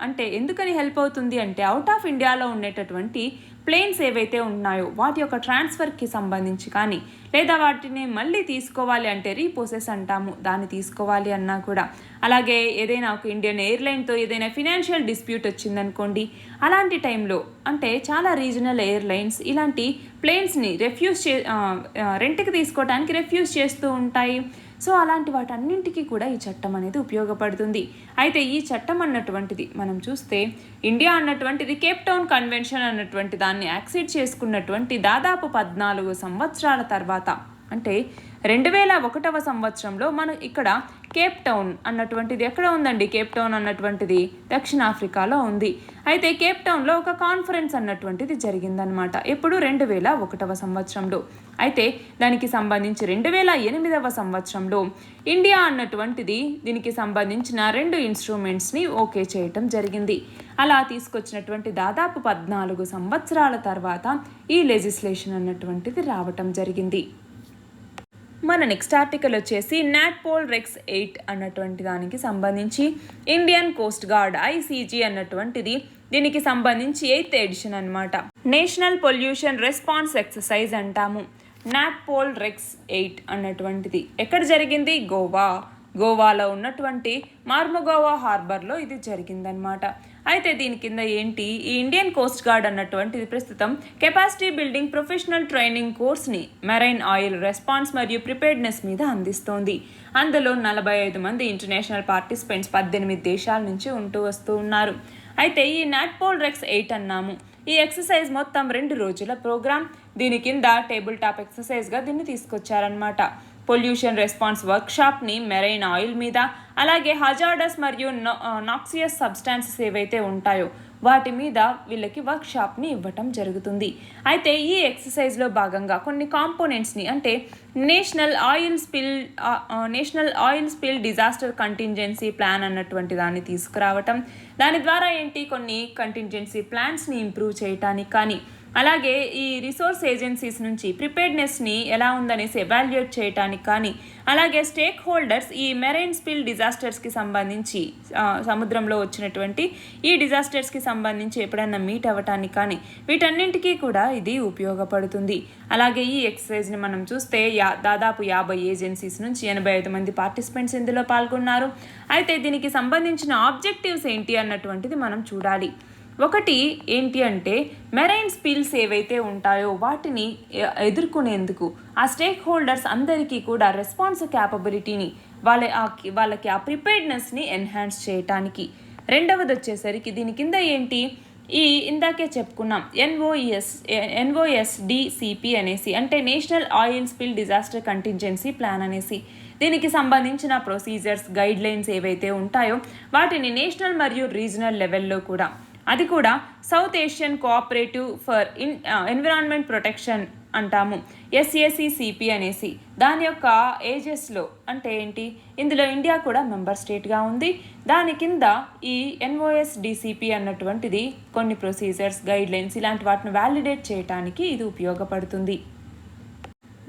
అంటే ఎందుకని హెల్ప్ అవుతుంది అంటే అవుట్ ఆఫ్ ఇండియాలో ఉండేటటువంటి ప్లేన్స్ ఏవైతే ఉన్నాయో వాటి యొక్క ట్రాన్స్ఫర్కి సంబంధించి కానీ లేదా వాటిని మళ్ళీ తీసుకోవాలి అంటే రీప్రొసెస్ అంటాము, దాన్ని తీసుకోవాలి అన్నా కూడా. అలాగే ఏదైనా ఒక ఇండియన్ ఎయిర్లైన్తో ఏదైనా ఫినాన్షియల్ డిస్ప్యూట్ వచ్చిందనుకోండి, అలాంటి టైంలో అంటే చాలా రీజనల్ ఎయిర్లైన్స్ ఇలాంటి ప్లేన్స్ని రెంట్కి తీసుకోవడానికి రెఫ్యూజ్ చేస్తూ ఉంటాయి. సో అలాంటి వాటన్నింటికీ కూడా ఈ చట్టం అనేది ఉపయోగపడుతుంది. అయితే ఈ చట్టం అన్నటువంటిది మనం చూస్తే ఇండియా అన్నటువంటిది కేప్ టౌన్ కన్వెన్షన్ అన్నటువంటి దాన్ని యాక్సెప్ట్ చేసుకున్నటువంటి దాదాపు 14 సంవత్సరాల తర్వాత, అంటే 2001 సంవత్సరంలో మనం ఇక్కడ కేప్ టౌన్ అన్నటువంటిది ఎక్కడ ఉందండి? కేప్ టౌన్ అన్నటువంటిది దక్షిణాఫ్రికాలో ఉంది. అయితే కేప్ టౌన్లో ఒక కాన్ఫరెన్స్ అన్నటువంటిది జరిగిందనమాట. ఎప్పుడు? 2001 సంవత్సరంలో. అయితే దానికి సంబంధించి 2008 సంవత్సరంలో ఇండియా అన్నటువంటిది దీనికి సంబంధించిన 2 ఇన్స్ట్రుమెంట్స్ని ఓకే చేయటం జరిగింది. అలా తీసుకొచ్చినటువంటి దాదాపు 14 సంవత్సరాల తర్వాత ఈ లెజిస్లేషన్ అన్నటువంటిది రావటం జరిగింది. మన నెక్స్ట్ ఆర్టికల్ వచ్చేసి నాట్పోల్ రెక్స్ 8 అన్నటువంటి దానికి సంబంధించి ఇండియన్ కోస్ట్ గార్డ్ ఐసీజీ అన్నటువంటిది దీనికి సంబంధించి 8th ఎడిషన్ అనమాట. నేషనల్ పొల్యూషన్ రెస్పాన్స్ ఎక్సర్సైజ్ అంటాము. నాట్పోల్ రెక్స్ 8 అన్నటువంటిది ఎక్కడ జరిగింది? గోవాలో ఉన్నటువంటి మార్మగోవా హార్బర్లో ఇది జరిగిందనమాట. అయితే దీని కింద ఏంటి? ఈ ఇండియన్ కోస్ట్ గార్డ్ అన్నటువంటిది ప్రస్తుతం కెపాసిటీ బిల్డింగ్ ప్రొఫెషనల్ ట్రైనింగ్ కోర్స్ని మెరైన్ ఆయిల్ రెస్పాన్స్ మరియు ప్రిపేర్డ్నెస్ మీద అందిస్తోంది. అందులో 45 మంది ఇంటర్నేషనల్ పార్టిసిపెంట్స్ 18 దేశాల నుంచి ఉంటూ వస్తూ ఉన్నారు. అయితే ఈ నాట్పోల్ రెక్స్ 8 అన్నాము. ఈ ఎక్సర్సైజ్ మొత్తం 2 రోజుల ప్రోగ్రామ్. దీని కింద టేబుల్ టాప్ ఎక్సర్సైజ్గా దీన్ని తీసుకొచ్చారనమాట. పొల్యూషన్ రెస్పాన్స్ వర్క్షాప్ని మెరైన్ ఆయిల్ మీద, అలాగే హజార్డస్ మరియు నాక్సియస్ సబ్స్టాన్సెస్ ఏవైతే ఉంటాయో వాటి మీద వీళ్ళకి వర్క్షాప్ని ఇవ్వటం జరుగుతుంది. అయితే ఈ ఎక్సర్సైజ్లో భాగంగా కొన్ని కాంపోనెంట్స్ని అంటే national oil spill disaster contingency plan అన్నటువంటి దాన్ని తీసుకురావటం, దాని ద్వారా కొన్ని కంటింజెన్సీ ప్లాన్స్ని ఇంప్రూవ్ చేయటానికి కానీ, అలాగే ఈ రిసోర్స్ ఏజెన్సీస్ నుంచి ప్రిపేర్డ్నెస్ని ఎలా ఉందనేసి ఎవాల్యుయేట్ చేయడానికి కానీ, అలాగే స్టేక్ హోల్డర్స్ ఈ మెరైన్ స్పిల్ డిజాస్టర్స్కి సంబంధించి సముద్రంలో వచ్చినటువంటి ఈ డిజాస్టర్స్కి సంబంధించి ఎప్పుడైనా మీట్ అవ్వటానికి కానీ వీటన్నింటికీ కూడా ఇది ఉపయోగపడుతుంది. అలాగే ఈ ఎక్సర్సైజ్ని మనం చూస్తే దాదాపు 50 ఏజెన్సీస్ నుంచి 85 మంది పార్టిసిపెంట్స్ ఇందులో పాల్గొన్నారు. అయితే దీనికి సంబంధించిన ఆబ్జెక్టివ్స్ ఏంటి అన్నటువంటిది మనం చూడాలి. ఒకటి ఏంటి అంటే మెరైన్ స్పిల్స్ ఏవైతే ఉంటాయో వాటిని ఎదుర్కొనేందుకు ఆ స్టేక్ హోల్డర్స్ అందరికీ కూడా రెస్పాన్స్ క్యాపబిలిటీని వాళ్ళకి ఆ ప్రిపేర్డ్నెస్ని ఎన్హాన్స్ చేయటానికి. రెండవది వచ్చేసరికి దీని కింద ఏంటి? ఇందాకే చెప్పుకున్నాం NOSDCP అనేసి, అంటే national oil spill disaster contingency plan అనేసి. దీనికి సంబంధించిన ప్రొసీజర్స్ గైడ్లైన్స్ ఏవైతే ఉంటాయో వాటిని నేషనల్ మరియు రీజనల్ లెవెల్లో కూడా, అది కూడా south Asian cooperative for environment protection అంటాము, SACCP అనేసి. దాని యొక్క ఏజెస్లో అంటే ఏంటి? ఇందులో ఇండియా కూడా మెంబర్ స్టేట్గా ఉంది. దాని కింద ఈ NOSDCP అన్నటువంటిది కొన్ని ప్రొసీజర్స్ గైడ్లైన్స్ ఇలాంటి వాటిని వ్యాలిడేట్ చేయడానికి ఇది ఉపయోగపడుతుంది.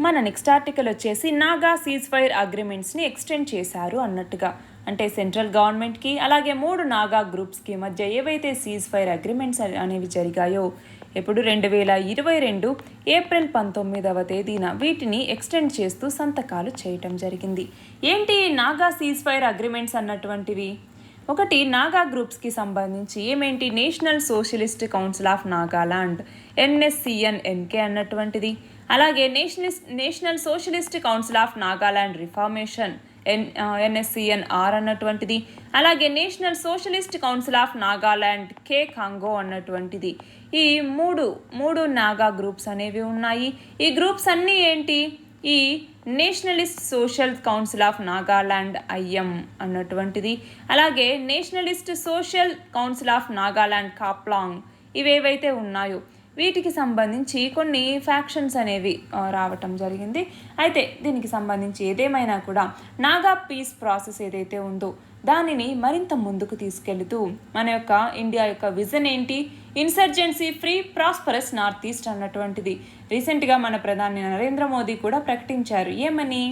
మన నెక్స్ట్ ఆర్టికల్ వచ్చేసి నాగా సీజ్ ఫైర్ అగ్రిమెంట్స్ని ఎక్స్టెండ్ చేశారు అన్నట్టుగా. అంటే సెంట్రల్ గవర్నమెంట్కి అలాగే 3 నాగా గ్రూప్స్కి మధ్య ఏవైతే సీజ్ ఫైర్ అగ్రిమెంట్స్ అనేవి జరిగాయో ఇప్పుడు 2022 ఏప్రిల్ 19వ తేదీన వీటిని ఎక్స్టెండ్ చేస్తూ సంతకాలు చేయటం జరిగింది. ఏంటి నాగా సీజ్ ఫైర్ అగ్రిమెంట్స్ అన్నటువంటివి? ఒకటి, నాగా గ్రూప్స్కి సంబంధించి ఏమేంటి? National socialist council of Nagaland NSCN-NK అన్నటువంటిది, అలాగే national socialist council of Nagaland reformation NSCN-R అన్నటువంటిది, అలాగే national socialist council of Nagaland Khango అన్నటువంటిది. ఈ మూడు నాగా గ్రూప్స్ అనేవి ఉన్నాయి. ఈ గ్రూప్స్ అన్నీ ఏంటి? ఈ nationalist social council of Nagaland IM అన్నటువంటిది, అలాగే nationalist social council of Nagaland Khaplang, ఇవేవైతే ఉన్నాయో వీటికి సంబంధించి కొన్ని ఫ్యాక్షన్స్ అనేవి రావటం జరిగింది. అయితే దీనికి సంబంధించి ఏదేమైనా కూడా నాగా పీస్ ప్రాసెస్ ఏదైతే ఉందో దానిని మరింత ముందుకు తీసుకెళ్తూ మన యొక్క ఇండియా యొక్క విజన్ ఏంటి? Insurgency free prosperous north east అన్నటువంటిది. రీసెంట్గా మన ప్రధాని నరేంద్ర మోదీ కూడా ప్రకటించారు. ఏమని?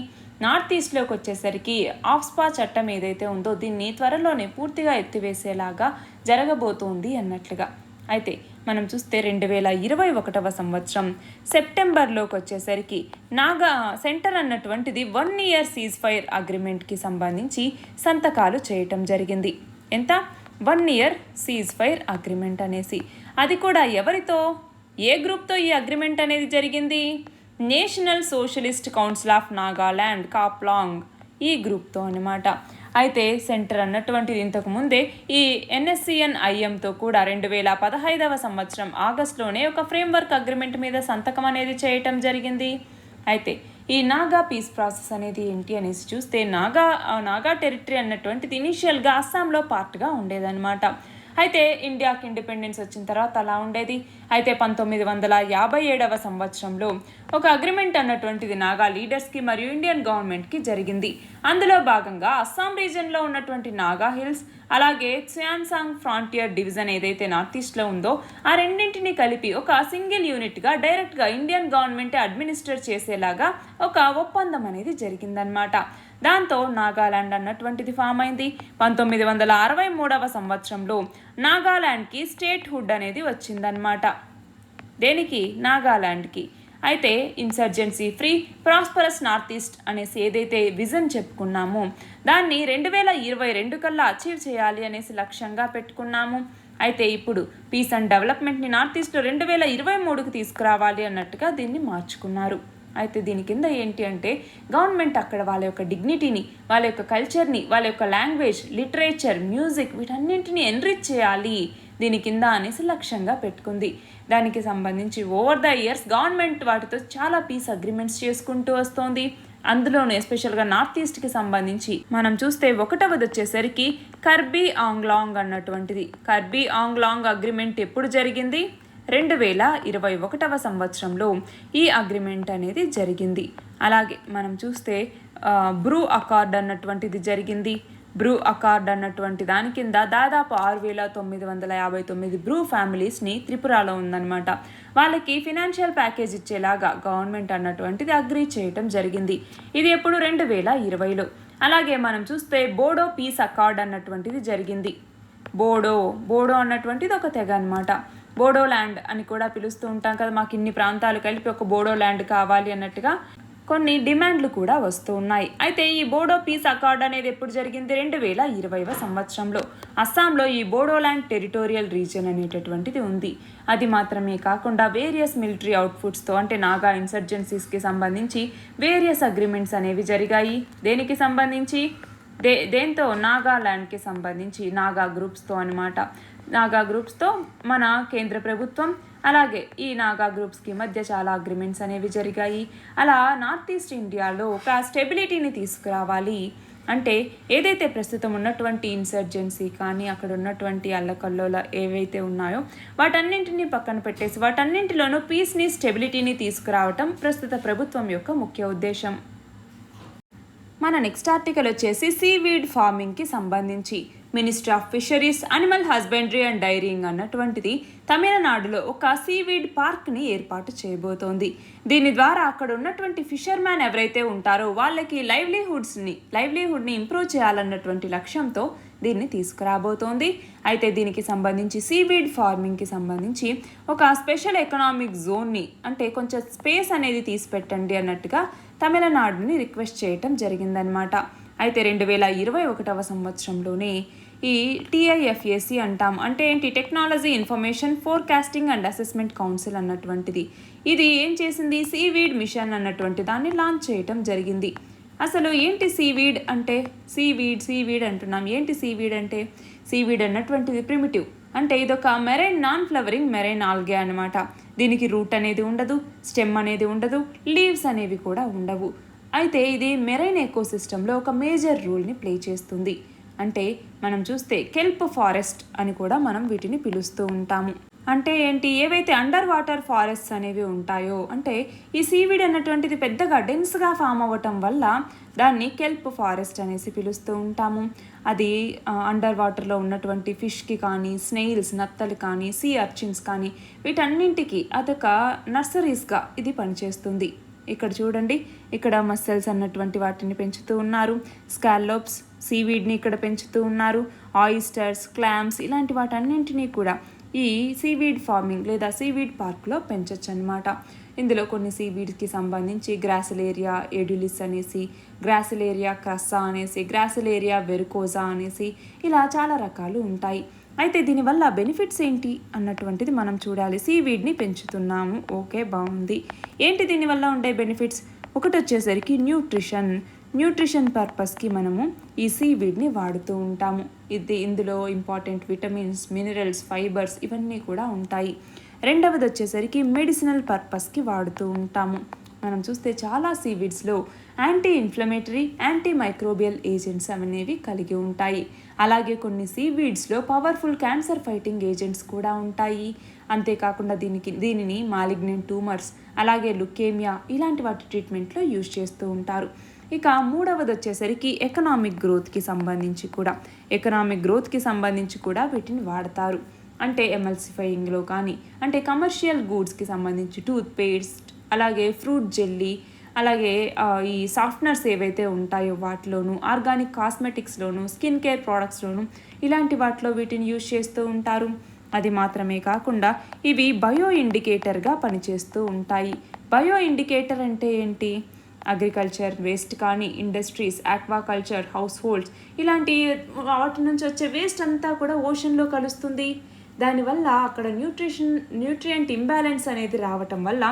నార్త్ ఈస్ట్లోకి వచ్చేసరికి ఆఫ్స్పా చట్టం ఏదైతే ఉందో దీన్ని త్వరలోనే పూర్తిగా ఎత్తివేసేలాగా జరగబోతోంది అన్నట్లుగా. అయితే మనం చూస్తే 2021 సంవత్సరం సెప్టెంబర్లోకి వచ్చేసరికి నాగా సెంటర్ అన్నటువంటిది 1 ఇయర్ సీజ్ ఫైర్ అగ్రిమెంట్కి సంబంధించి సంతకాలు చేయటం జరిగింది. ఎంత? 1 ఇయర్ సీజ్ ఫైర్ అగ్రిమెంట్ అనేసి. అది కూడా ఎవరితో, ఏ గ్రూప్తో ఈ అగ్రిమెంట్ అనేది జరిగింది? National socialist council of Nagaland Khaplang ఈ గ్రూప్తో అనమాట. అయితే సెంటర్ అన్నటువంటిది ఇంతకుముందే ఈ NSCN-IMతో కూడా 2015 సంవత్సరం ఆగస్టులోనే ఒక ఫ్రేమ్వర్క్ అగ్రిమెంట్ మీద సంతకం అనేది చేయటం జరిగింది. అయితే ఈ నాగా పీస్ ప్రాసెస్ అనేది ఏంటి అనేసి చూస్తే నాగా టెరిటరీ అన్నటువంటిది ఇనీషియల్గా అస్సాంలో పార్ట్గా ఉండేదన్నమాట. అయితే ఇండియాకి ఇండిపెండెన్స్ వచ్చిన తర్వాత అలా ఉండేది. అయితే 1957 సంవత్సరంలో ఒక అగ్రిమెంట్ అన్నటువంటిది నాగా లీడర్స్కి మరియు ఇండియన్ గవర్నమెంట్కి జరిగింది. అందులో భాగంగా అస్సాం రీజన్లో ఉన్నటువంటి నాగా హిల్స్ అలాగే త్సియాన్సాంగ్ ఫ్రాంటియర్ డివిజన్ ఏదైతే నార్త్ ఈస్ట్లో ఉందో ఆ రెండింటిని కలిపి ఒక సింగిల్ యూనిట్గా డైరెక్ట్గా ఇండియన్ గవర్నమెంట్ అడ్మినిస్టర్ చేసేలాగా ఒక ఒప్పందం అనేది జరిగిందనమాట. దాంతో నాగాలాండ్ అన్నటువంటిది ఫామ్ అయింది. 1963 సంవత్సరంలో నాగాలాండ్కి స్టేట్ హుడ్ అనేది వచ్చిందనమాట. దేనికి? నాగాలాండ్కి. అయితే insurgency free prosperous north east అనేసి ఏదైతే విజన్ చెప్పుకున్నామో దాన్ని 2022 కల్లా అచీవ్ చేయాలి అనేసి లక్ష్యంగా పెట్టుకున్నాము. అయితే ఇప్పుడు పీస్ అండ్ డెవలప్మెంట్ని నార్త్ ఈస్ట్లో 2023కి తీసుకురావాలి అన్నట్టుగా దీన్ని మార్చుకున్నారు. అయితే దీని కింద ఏంటి అంటే గవర్నమెంట్ అక్కడ వాళ్ళ యొక్క డిగ్నిటీని, వాళ్ళ యొక్క కల్చర్ని, వాళ్ళ యొక్క లాంగ్వేజ్, లిటరేచర్, మ్యూజిక్ వీటన్నింటినీ ఎన్రిచ్ చేయాలి దీని కింద అనేసి లక్ష్యంగా పెట్టుకుంది. దానికి సంబంధించి ఓవర్ ద ఇయర్స్ గవర్నమెంట్ వాటితో చాలా పీస్ అగ్రిమెంట్స్ చేసుకుంటూ వస్తోంది. అందులోనూ ఎస్పెషల్గా నార్త్ ఈస్ట్కి సంబంధించి మనం చూస్తే 1వది వచ్చేసరికి కర్బీ ఆంగ్లాంగ్ అన్నటువంటిది. కర్బీ ఆంగ్లాంగ్ అగ్రిమెంట్ ఎప్పుడు జరిగింది? 2021 సంవత్సరంలో ఈ అగ్రిమెంట్ అనేది జరిగింది. అలాగే మనం చూస్తే బ్రూ అకార్డ్ అన్నటువంటిది జరిగింది. బ్రూ అకార్డ్ అన్నటువంటి దాని కింద దాదాపు 6,959 బ్రూ ఫ్యామిలీస్ని త్రిపురలో ఉందన్నమాట. వాళ్ళకి ఫినాన్షియల్ ప్యాకేజ్ ఇచ్చేలాగా గవర్నమెంట్ అన్నటువంటిది అగ్రీ చేయటం జరిగింది. ఇది ఎప్పుడు? 2020లో. అలాగే మనం చూస్తే బోడో పీస్ అకార్డ్ అన్నటువంటిది జరిగింది. బోడో అన్నటువంటిది ఒక తెగ అనమాట. బోడోల్యాండ్ అని కూడా పిలుస్తూ ఉంటాం కదా, మాకు ఇన్ని ప్రాంతాలు కలిపి ఒక బోడోల్యాండ్ కావాలి అన్నట్టుగా కొన్ని డిమాండ్లు కూడా వస్తూ ఉన్నాయి. అయితే ఈ బోడో పీస్ అకార్డ్ అనేది ఎప్పుడు జరిగింది? 2020 సంవత్సరంలో. అస్సాంలో ఈ బోడోల్యాండ్ టెరిటోరియల్ రీజియన్ అనేటటువంటిది ఉంది. అది మాత్రమే కాకుండా వేరియస్ మిలిటరీ అవుట్పుట్స్తో అంటే నాగా ఇన్సర్జెన్సీస్కి సంబంధించి వేరియస్ అగ్రిమెంట్స్ అనేవి జరిగాయి. దేనికి సంబంధించి? దేంతో? నాగాల్యాండ్కి సంబంధించి నాగా గ్రూప్స్తో అనమాట. నాగా గ్రూప్స్తో మన కేంద్ర ప్రభుత్వం అలాగే ఈ నాగా గ్రూప్స్కి మధ్య చాలా అగ్రిమెంట్స్ అనేవి జరిగాయి. అలా నార్త్ ఈస్ట్ ఇండియాలో ఒక స్టెబిలిటీని తీసుకురావాలి అంటే ఏదైతే ప్రస్తుతం ఉన్నటువంటి ఇన్సర్జెన్సీ కానీ అక్కడ ఉన్నటువంటి అల్లకల్లోల ఏవైతే ఉన్నాయో వాటన్నింటినీ పక్కన పెట్టేసి వాటన్నింటిలోనూ పీస్ని, స్టెబిలిటీని తీసుకురావటం ప్రస్తుత ప్రభుత్వం యొక్క ముఖ్య ఉద్దేశం. మన నెక్స్ట్ ఆర్టికల్ వచ్చేసి సీవీడ్ ఫార్మింగ్కి సంబంధించి. Ministry of fisheries, animal husbandry and daring అన్నటువంటిది తమిళనాడులో ఒక సీవీడ్ పార్క్ని ఏర్పాటు చేయబోతోంది. దీని ద్వారా అక్కడ ఉన్నటువంటి ఫిషర్మ్యాన్ ఎవరైతే ఉంటారో వాళ్ళకి లైవ్లీహుడ్ని ఇంప్రూవ్ చేయాలన్నటువంటి లక్ష్యంతో దీన్ని తీసుకురాబోతోంది. అయితే దీనికి సంబంధించి సీవీడ్ ఫార్మింగ్కి సంబంధించి ఒక స్పెషల్ ఎకనామిక్ జోన్ని అంటే కొంచెం స్పేస్ అనేది తీసిపెట్టండి అన్నట్టుగా తమిళనాడుని రిక్వెస్ట్ చేయటం జరిగిందనమాట. అయితే 2021 సంవత్సరంలోనే ఈ TIFAC అంటాం. అంటే ఏంటి? Technology information forecasting and assessment council అన్నటువంటిది. ఇది ఏం చేసింది? సీవీడ్ మిషన్ అన్నటువంటి దాన్ని లాంచ్ చేయటం జరిగింది. అసలు ఏంటి సీవీడ్ అంటే? సీవీడ్ అంటున్నాం. ఏంటి సీవీడ్ అంటే? సీవీడ్ అన్నటువంటిది ప్రిమిటివ్ అంటే ఇదొక marine non flowering marine algae అనమాట. దీనికి రూట్ అనేది ఉండదు, స్టెమ్ అనేది ఉండదు, లీవ్స్ అనేవి కూడా ఉండవు. అయితే ఇది మెరైన్ ఎకోసిస్టంలో ఒక మేజర్ రోల్ని ప్లే చేస్తుంది. అంటే మనం చూస్తే కెల్ప్ ఫారెస్ట్ అని కూడా మనం వీటిని పిలుస్తూ ఉంటాము. అంటే ఏంటి? ఏవైతే అండర్ వాటర్ ఫారెస్ట్స్ అనేవి ఉంటాయో అంటే ఈ సీవీడ్ అన్నటువంటిది పెద్దగా డెన్స్గా ఫామ్ అవ్వటం వల్ల దాన్ని కెల్ప్ ఫారెస్ట్ అనేసి పిలుస్తూ ఉంటాము. అది అండర్ వాటర్లో ఉన్నటువంటి ఫిష్కి కానీ, స్నేయిల్స్ నత్తలు కానీ, సీ అర్చిన్స్ కానీ వీటన్నింటికి అదొక నర్సరీస్గా ఇది పనిచేస్తుంది. ఇక్కడ చూడండి, ఇక్కడ మస్సెల్స్ అన్నటువంటి వాటిని పెంచుతూ ఉన్నారు. స్కాల్లోప్స్, సీవీడ్ని ఇక్కడ పెంచుతూ ఉన్నారు. ఆయిస్టర్స్, క్లామ్స్ ఇలాంటి వాటన్నింటినీ కూడా ఈ సీవీడ్ ఫార్మింగ్ లేదా సీవీడ్ పార్క్లో పెంచొచ్చు అనమాట. ఇందులో కొన్ని సీవీడ్స్కి సంబంధించి గ్రాసిలేరియా ఎడ్యులిస్ అనేసి, గ్రాసిలేరియా క్రస్సా అనేసి, గ్రాసిలేరియా వెరుకోజా అనేసి ఇలా చాలా రకాలు ఉంటాయి. అయితే దీనివల్ల బెనిఫిట్స్ ఏంటి అన్నటువంటిది మనం చూడాలి. సీవీడ్ని పెంచుతున్నాము, ఓకే బాగుంది. ఏంటి దీనివల్ల ఉండే బెనిఫిట్స్? ఒకటి వచ్చేసరికి న్యూట్రిషన్ పర్పస్కి మనము ఈ సీవీడ్ని వాడుతూ ఉంటాము. ఇందులో ఇంపార్టెంట్ విటమిన్స్, మినరల్స్, ఫైబర్స్ ఇవన్నీ కూడా ఉంటాయి. రెండవది వచ్చేసరికి మెడిసినల్ పర్పస్కి వాడుతూ ఉంటాము. మనం చూస్తే చాలా సీవీడ్స్లో anti inflammatory, anti microbial agents అనేవి కలిగి ఉంటాయి. అలాగే కొన్ని సీవీడ్స్లో పవర్ఫుల్ క్యాన్సర్ ఫైటింగ్ ఏజెంట్స్ కూడా ఉంటాయి. అంతేకాకుండా దీనిని మాలిగ్నెంట్ ట్యూమర్స్, అలాగే లుకేమియా ఇలాంటి వాటి ట్రీట్మెంట్లో యూజ్ చేస్తూ ఉంటారు. ఇక మూడవది వచ్చేసరికి ఎకనామిక్ గ్రోత్కి సంబంధించి కూడా వీటిని వాడతారు. అంటే ఎమల్సిఫైయింగ్లో కానీ, అంటే కమర్షియల్ గూడ్స్కి సంబంధించి టూత్ పేస్ట్, అలాగే ఫ్రూట్ జెల్లీ, అలాగే ఈ సాఫ్ట్నర్స్ ఏవైతే ఉంటాయో వాటిలోను, ఆర్గానిక్ కాస్మెటిక్స్లోను, స్కిన్ కేర్ ప్రోడక్ట్స్లోను ఇలాంటి వాటిలో వీటిని యూజ్ చేస్తూ ఉంటారు. అది మాత్రమే కాకుండా ఇవి బయో ఇండికేటర్గా పనిచేస్తూ ఉంటాయి. బయో ఇండికేటర్ అంటే ఏంటి? అగ్రికల్చర్ వేస్ట్ కానీ, ఇండస్ట్రీస్, ఆక్వాకల్చర్, హౌస్ హోల్డ్స్ ఇలాంటి వాటి నుంచి వచ్చే వేస్ట్ అంతా కూడా ఓషన్లో కలుస్తుంది. దానివల్ల అక్కడ న్యూట్రియంట్ ఇంబ్యాలెన్స్ అనేది రావటం వల్ల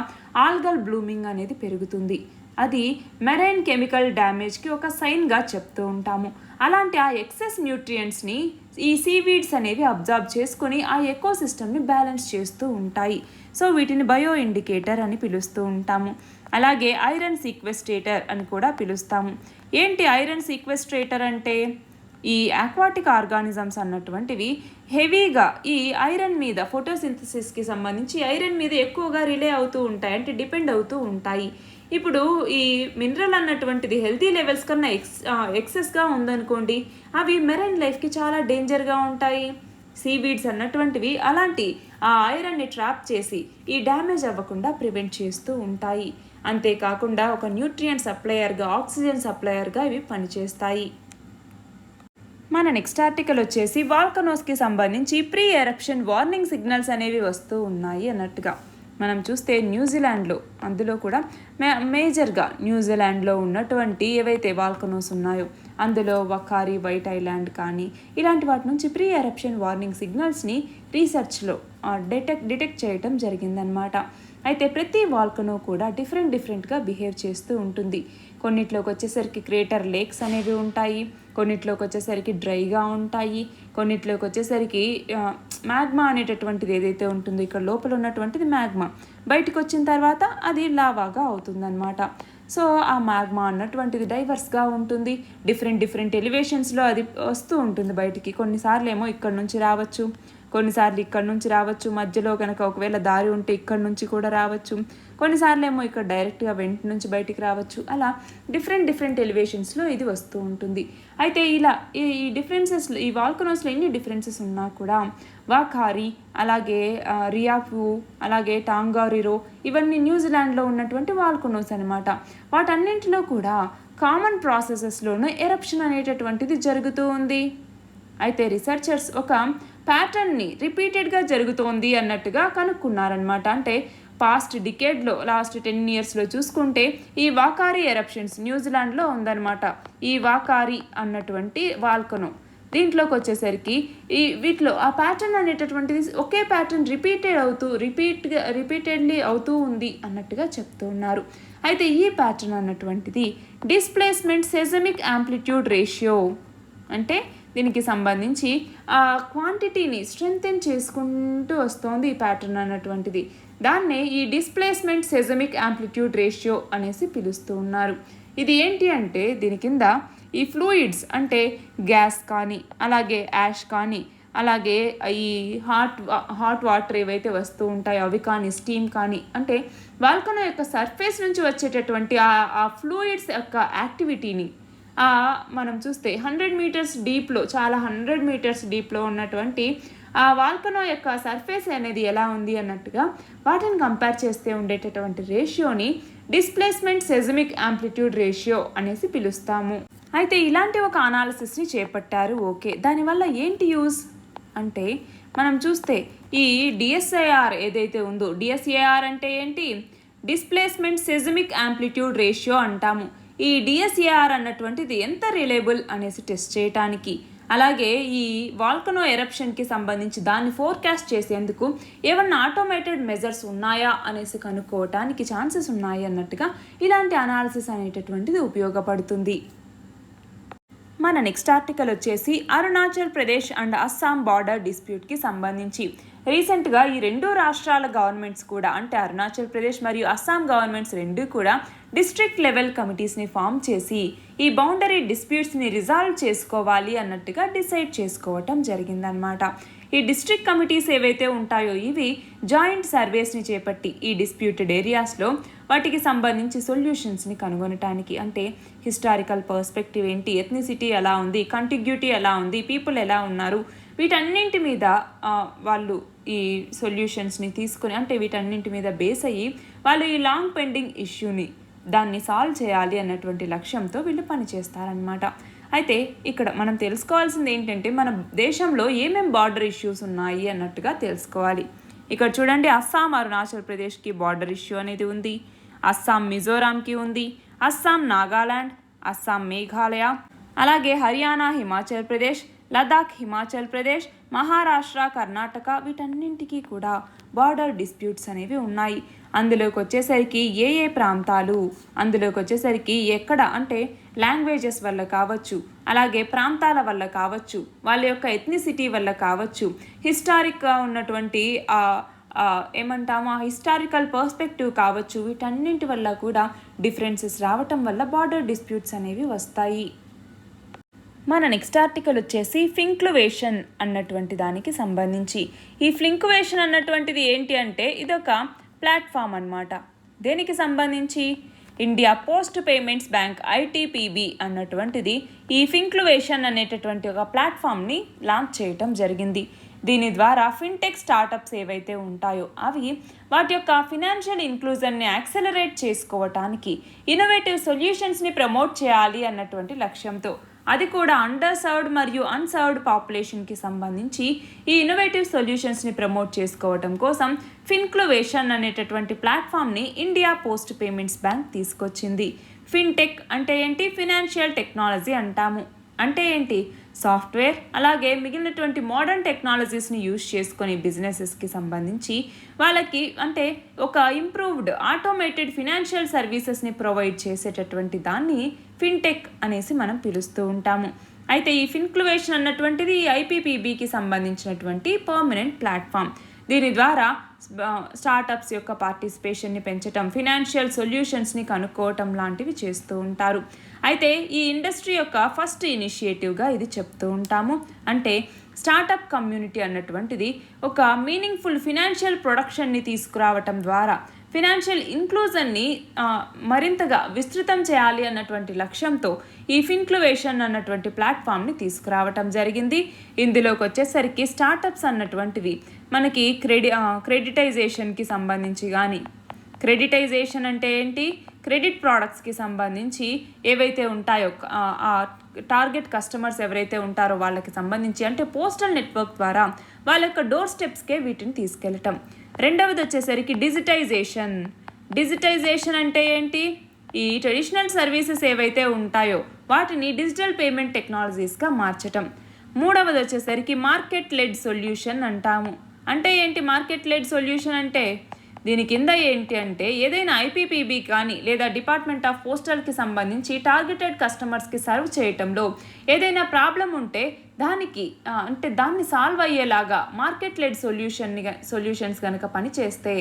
ఆల్గల్ బ్లూమింగ్ అనేది పెరుగుతుంది. అది మెరైన్ కెమికల్ డ్యామేజ్కి ఒక సైన్గా చెప్తూ ఉంటాము. అలాంటి ఆ ఎక్సెస్ న్యూట్రియంట్స్ని ఈ సీవీడ్స్ అనేవి అబ్జార్బ్ చేసుకొని ఆ ఎకోసిస్టమ్ని బ్యాలెన్స్ చేస్తూ ఉంటాయి. సో వీటిని బయో ఇండికేటర్ అని పిలుస్తూ ఉంటాము. అలాగే ఐరన్ సీక్వెస్ట్రేటర్ అని కూడా పిలుస్తాము. ఏంటి ఐరన్ సీక్వెస్ట్రేటర్ అంటే? ఈ ఆక్వాటిక్ ఆర్గానిజమ్స్ అన్నటువంటివి హెవీగా ఈ ఐరన్ మీద, ఫోటోసింథసిస్కి సంబంధించి ఐరన్ మీద ఎక్కువగా రిలే అవుతూ ఉంటాయి, అంటే డిపెండ్ అవుతూ ఉంటాయి. ఇప్పుడు ఈ మినరల్ అన్నటువంటిది హెల్తీ లెవెల్స్ కన్నా ఎక్సెస్గా ఉందనుకోండి, అవి మెరైన్ లైఫ్కి చాలా డేంజర్గా ఉంటాయి. సీవీడ్స్ అన్నటువంటివి అలాంటి ఆ ఐరన్ని ట్రాప్ చేసి ఈ డ్యామేజ్ అవ్వకుండా ప్రివెంట్ చేస్తూ ఉంటాయి. అంతేకాకుండా ఒక న్యూట్రియంట్ సప్లయర్గా, ఆక్సిజన్ సప్లయర్గా ఇవి పనిచేస్తాయి. మన నెక్స్ట్ ఆర్టికల్ వచ్చేసి వాల్కనోస్కి సంబంధించి ప్రీ ఎరప్షన్ వార్నింగ్ సిగ్నల్స్ అనేవి వస్తూ ఉన్నాయి అన్నట్టుగా మనం చూస్తే న్యూజిలాండ్లో, అందులో కూడా మేజర్గా న్యూజిలాండ్లో ఉన్నటువంటి ఏవైతే వాల్కనోస్ ఉన్నాయో అందులో వకారి, వైట్ ఐలాండ్ కానీ ఇలాంటి వాటి నుంచి ప్రీ ఎరప్షన్ వార్నింగ్ సిగ్నల్స్ని రీసెర్చ్లో డిటెక్ట్ చేయటం జరిగిందనమాట. అయితే ప్రతి వాల్కనో కూడా డిఫరెంట్గా బిహేవ్ చేస్తూ ఉంటుంది. కొన్నిట్లోకి వచ్చేసరికి క్రేటర్ లేక్స్ అనేవి ఉంటాయి, కొన్నిట్లోకి వచ్చేసరికి డ్రైగా ఉంటాయి, కొన్నిట్లోకి వచ్చేసరికి మ్యాగ్మా అనేటటువంటిది ఏదైతే ఉంటుందో ఇక్కడ లోపల ఉన్నటువంటిది మ్యాగ్మా, బయటకు వచ్చిన తర్వాత అది లావాగా అవుతుందన్నమాట. సో ఆ మ్యాగ్మా అన్నటువంటిది డైవర్స్గా ఉంటుంది, డిఫరెంట్ ఎలివేషన్స్లో అది వస్తూ ఉంటుంది బయటికి. కొన్నిసార్లు ఏమో ఇక్కడ నుంచి రావచ్చు, కొన్నిసార్లు ఇక్కడ నుంచి రావచ్చు, మధ్యలో కనుక ఒకవేళ దారి ఉంటే ఇక్కడ నుంచి కూడా రావచ్చు, కొన్నిసార్లు ఏమో ఇక్కడ డైరెక్ట్గా వెంట నుంచి బయటికి రావచ్చు. అలా డిఫరెంట్ ఎలివేషన్స్లో ఇది వస్తూ ఉంటుంది. అయితే ఇలా ఈ డిఫరెన్సెస్, ఈ వాల్కనోస్లో ఎన్ని డిఫరెన్సెస్ ఉన్నా కూడా వాకారి, అలాగే రియాఫు, అలాగే టాంగారిరో ఇవన్నీ న్యూజిలాండ్లో ఉన్నటువంటి వాల్కనోస్ అనమాట. వాటన్నింటిలో కూడా కామన్ ప్రాసెసెస్లోనూ ఎరప్షన్ అనేటటువంటిది జరుగుతూ ఉంది. అయితే రీసెర్చర్స్ ఒక ప్యాటర్న్ని రిపీటెడ్గా జరుగుతోంది అన్నట్టుగా కనుక్కున్నారనమాట. అంటే పాస్ట్ డికేడ్లో, లాస్ట్ 10 yearsలో చూసుకుంటే ఈ వాకారి ఎరప్షన్స్ న్యూజిలాండ్లో ఉందన్నమాట. ఈ వాకారి అన్నటువంటి వాల్కనో దీంట్లోకి వచ్చేసరికి వీటిలో ఆ ప్యాటర్న్ అనేటటువంటిది ఒకే ప్యాటర్న్ రిపీటెడ్లీ అవుతూ ఉంది అన్నట్టుగా చెప్తూ ఉన్నారు. అయితే ఈ ప్యాటర్న్ అన్నటువంటిది డిస్ప్లేస్మెంట్ సెజమిక్ యాంప్లిట్యూడ్ రేషియో, అంటే దీనికి సంబంధించి ఆ క్వాంటిటీని స్ట్రెంగ్తెన్ చేసుకుంటూ వస్తోంది ఈ ప్యాటర్న్ అన్నటువంటిది. దాన్నే ఈ డిస్ప్లేస్మెంట్ సెజమిక్ యాంప్లిట్యూడ్ రేషియో అనేసి పిలుస్తూ ఉన్నారు. ఇది ఏంటి అంటే దీని కింద ఈ ఫ్లూయిడ్స్, అంటే గ్యాస్ కానీ, అలాగే యాష్ కానీ, అలాగే ఈ హాట్ వాటర్ ఏవైతే వస్తూ ఉంటాయో అవి కానీ, స్టీమ్ కానీ, అంటే వాల్కనో యొక్క సర్ఫేస్ నుంచి వచ్చేటటువంటి ఆ ఫ్లూయిడ్స్ యొక్క యాక్టివిటీని మనం చూస్తే 100 meters డీప్లో, చాలా 100 meters డీప్లో ఉన్నటువంటి ఆ వాల్కనో యొక్క సర్ఫేస్ అనేది ఎలా ఉంది అన్నట్టుగా వాటిని కంపేర్ చేస్తే ఉండేటటువంటి రేషియోని డిస్ప్లేస్మెంట్ సెజమిక్ యాంప్లిట్యూడ్ రేషియో అనేసి పిలుస్తాము. అయితే ఇలాంటి ఒక అనాలిసిస్ని చేపట్టారు. ఓకే, దానివల్ల ఏంటి యూజ్ అంటే మనం చూస్తే ఈ డిఎస్ఏఆర్ ఏదైతే ఉందో, డిఎస్ఏఆర్ అంటే ఏంటి? డిస్ప్లేస్మెంట్ సెజమిక్ యాంప్లిట్యూడ్ రేషియో అంటాము. ఈ డిఎస్ఏఆర్ అన్నటువంటిది ఎంత రిలయబుల్ అనేసి టెస్ట్ చేయటానికి, అలాగే ఈ వాల్కనో ఎరప్షన్కి సంబంధించి దాన్ని ఫోర్కాస్ట్ చేసేందుకు ఏమన్నా ఆటోమేటెడ్ మెజర్స్ ఉన్నాయా అనేసి కనుక్కోవటానికి ఛాన్సెస్ ఉన్నాయి అన్నట్టుగా ఇలాంటి అనాలిసిస్ అనేటటువంటిది ఉపయోగపడుతుంది. మన నెక్స్ట్ ఆర్టికల్ వచ్చేసి అరుణాచల్ ప్రదేశ్ అండ్ అస్సాం బార్డర్ డిస్ప్యూట్కి సంబంధించి. రీసెంట్గా ఈ రెండు రాష్ట్రాల గవర్నమెంట్స్ కూడా, అంటే అరుణాచల్ ప్రదేశ్ మరియు అస్సాం గవర్నమెంట్స్ రెండు కూడా డిస్ట్రిక్ట్ లెవెల్ కమిటీస్ని ఫామ్ చేసి ఈ బౌండరీ డిస్ప్యూట్స్ని రిజాల్వ్ చేసుకోవాలి అన్నట్టుగా డిసైడ్ చేసుకోవటం జరిగిందనమాట. ఈ డిస్ట్రిక్ట్ కమిటీస్ ఏవైతే ఉంటాయో ఇవి జాయింట్ సర్వేస్ని చేపట్టి ఈ డిస్ప్యూటెడ్ ఏరియాస్లో వాటికి సంబంధించి సొల్యూషన్స్ని కనుగొనటానికి, అంటే హిస్టారికల్ పర్స్పెక్టివ్ ఏంటి, ఎథ్నిసిటీ ఎలా ఉంది, కంటిగ్యూటీ ఎలా ఉంది, పీపుల్ ఎలా ఉన్నారు, వీటన్నింటి మీద వాళ్ళు ఈ సొల్యూషన్స్ని తీసుకుని, అంటే వీటన్నింటి మీద బేస్ అయ్యి వాళ్ళు ఈ లాంగ్ పెండింగ్ ఇష్యూని దాన్ని సాల్వ్ చేయాలి అన్నటువంటి లక్ష్యంతో వీళ్ళు పనిచేస్తారనమాట. అయితే ఇక్కడ మనం తెలుసుకోవాల్సింది ఏంటంటే మన దేశంలో ఏమేం బార్డర్ ఇష్యూస్ ఉన్నాయి అన్నట్టుగా తెలుసుకోవాలి. ఇక్కడ చూడండి, అస్సాం అరుణాచల్ ప్రదేశ్కి బార్డర్ ఇష్యూ అనేది ఉంది, అస్సాం మిజోరాంకి ఉంది, అస్సాం నాగాలాండ్, అస్సాం మేఘాలయ, అలాగే హర్యానా హిమాచల్ ప్రదేశ్, లదాఖ్ హిమాచల్ ప్రదేశ్, మహారాష్ట్ర, కర్ణాటక, వీటన్నింటికి కూడా బార్డర్ డిస్ప్యూట్స్ అనేవి ఉన్నాయి. అందులోకి వచ్చేసరికి ఏ ఏ ప్రాంతాలు, అందులోకి వచ్చేసరికి ఎక్కడ, అంటే లాంగ్వేజెస్ వల్ల కావచ్చు, అలాగే ప్రాంతాల వల్ల కావచ్చు, వాళ్ళ యొక్క ఎథ్నిసిటీ వల్ల కావచ్చు, హిస్టారిక్గా ఉన్నటువంటి ఏమంటామో హిస్టారికల్ పర్స్పెక్టివ్ కావచ్చు, వీటన్నింటి వల్ల కూడా డిఫరెన్సెస్ రావటం వల్ల బార్డర్ డిస్ప్యూట్స్ అనేవి వస్తాయి. మన నెక్స్ట్ ఆర్టికల్ వచ్చేసి ఫ్లింక్యువేషన్ అన్నటువంటి దానికి సంబంధించి. ఈ ఫ్లింక్యువేషన్ అన్నటువంటిది ఏంటి అంటే ఇదొక ప్లాట్ఫామ్ అన్నమాట. దేనికి సంబంధించి? ఇండియా పోస్ట్ పేమెంట్స్ బ్యాంక్ ఐటీపీబీ అన్నటువంటిది ఈ ఫ్లింక్యువేషన్ అనేటటువంటి ఒక ప్లాట్ఫామ్ని లాంచ్ చేయటం జరిగింది. దీని ద్వారా ఫిన్టెక్ స్టార్టప్స్ ఏవైతే ఉంటాయో అవి వాటి యొక్క ఫినాన్షియల్ ఇంక్లూజన్ని యాక్సెలరేట్ చేసుకోవటానికి ఇన్నోవేటివ్ సొల్యూషన్స్ని ప్రమోట్ చేయాలి అన్నటువంటి లక్ష్యంతో, అది కూడా అండర్ సర్వ్డ్ మరియు అన్సర్వ్డ్ పాపులేషన్కి సంబంధించి ఈ ఇన్నోవేటివ్ సొల్యూషన్స్ని ప్రమోట్ చేసుకోవడం కోసం ఫిన్క్యువేషన్ అనేటటువంటి ప్లాట్ఫామ్ని ఇండియా పోస్ట్ పేమెంట్స్ బ్యాంక్ తీసుకొచ్చింది. ఫిన్టెక్ అంటే ఏంటి? ఫినాన్షియల్ టెక్నాలజీ అంటాము. అంటే ఏంటి? సాఫ్ట్వేర్ అలాగే మిగిలినటువంటి మోడర్న్ టెక్నాలజీస్ని యూజ్ చేసుకొని బిజినెసెస్కి సంబంధించి వాళ్ళకి, అంటే ఒక ఇంప్రూవ్డ్ ఆటోమేటెడ్ ఫినాన్షియల్ సర్వీసెస్ని ప్రొవైడ్ చేసేటటువంటి దాన్ని ఫిన్టెక్ అనేసి మనం పిలుస్తూ ఉంటాము. అయితే ఈ ఫిన్క్యువేషన్ అన్నటువంటిది ఐపీపీబీకి సంబంధించినటువంటి పర్మనెంట్ ప్లాట్ఫామ్. దీని ద్వారా స్టార్టప్స్ యొక్క పార్టిసిపేషన్ని పెంచడం, ఫినాన్షియల్ సొల్యూషన్స్ని కనుక్కోవటం లాంటివి చేస్తూ ఉంటారు. అయితే ఈ ఇండస్ట్రీ యొక్క ఫస్ట్ ఇనిషియేటివ్గా ఇది చెప్తూ ఉంటాము. అంటే స్టార్టప్ కమ్యూనిటీ అన్నటువంటిది ఒక మీనింగ్ఫుల్ ఫినాన్షియల్ ప్రొడక్షన్ని తీసుకురావటం ద్వారా ఫినాన్షియల్ ఇంక్లూజన్ని మరింతగా విస్తృతం చేయాలి అన్నటువంటి లక్ష్యంతో ఈ ఫిన్క్యువేషన్ అన్నటువంటి ప్లాట్ఫామ్ని తీసుకురావటం జరిగింది. ఇందులోకి వచ్చేసరికి స్టార్టప్స్ అన్నటువంటివి మనకి క్రెడిటైజేషన్కి సంబంధించి కానీ, క్రెడిటైజేషన్ అంటే ఏంటి? క్రెడిట్ ప్రోడక్ట్స్కి సంబంధించి ఏవైతే ఉంటాయో ఆ టార్గెట్ కస్టమర్స్ ఎవరైతే ఉంటారో వాళ్ళకి సంబంధించి, అంటే పోస్టల్ నెట్వర్క్ ద్వారా వాళ్ళ యొక్క డోర్ స్టెప్స్కే వీటిని తీసుకెళ్ళటం. రెండవది వచ్చేసరికి డిజిటైజేషన్. డిజిటైజేషన్ అంటే ఏంటి? ఈ ట్రెడిషనల్ సర్వీసెస్ ఏవైతే ఉంటాయో వాటిని డిజిటల్ పేమెంట్ టెక్నాలజీస్గా మార్చటం. మూడవది వచ్చేసరికి మార్కెట్ లెడ్ సొల్యూషన్ అంటాము. అంటే ఏంటి మార్కెట్ లెడ్ సొల్యూషన్ అంటే? దీని కింద ఏంటి అంటే ఏదైనా ఐపీపీబీ కానీ లేదా డిపార్ట్మెంట్ ఆఫ్ పోస్టల్కి సంబంధించి టార్గెటెడ్ కస్టమర్స్కి సర్వ్ చేయటంలో ఏదైనా ప్రాబ్లం ఉంటే దానికి అంటే దాన్ని సాల్వ్ అయ్యేలాగా మార్కెట్ లెడ్ సొల్యూషన్స్ కనుక పనిచేస్తే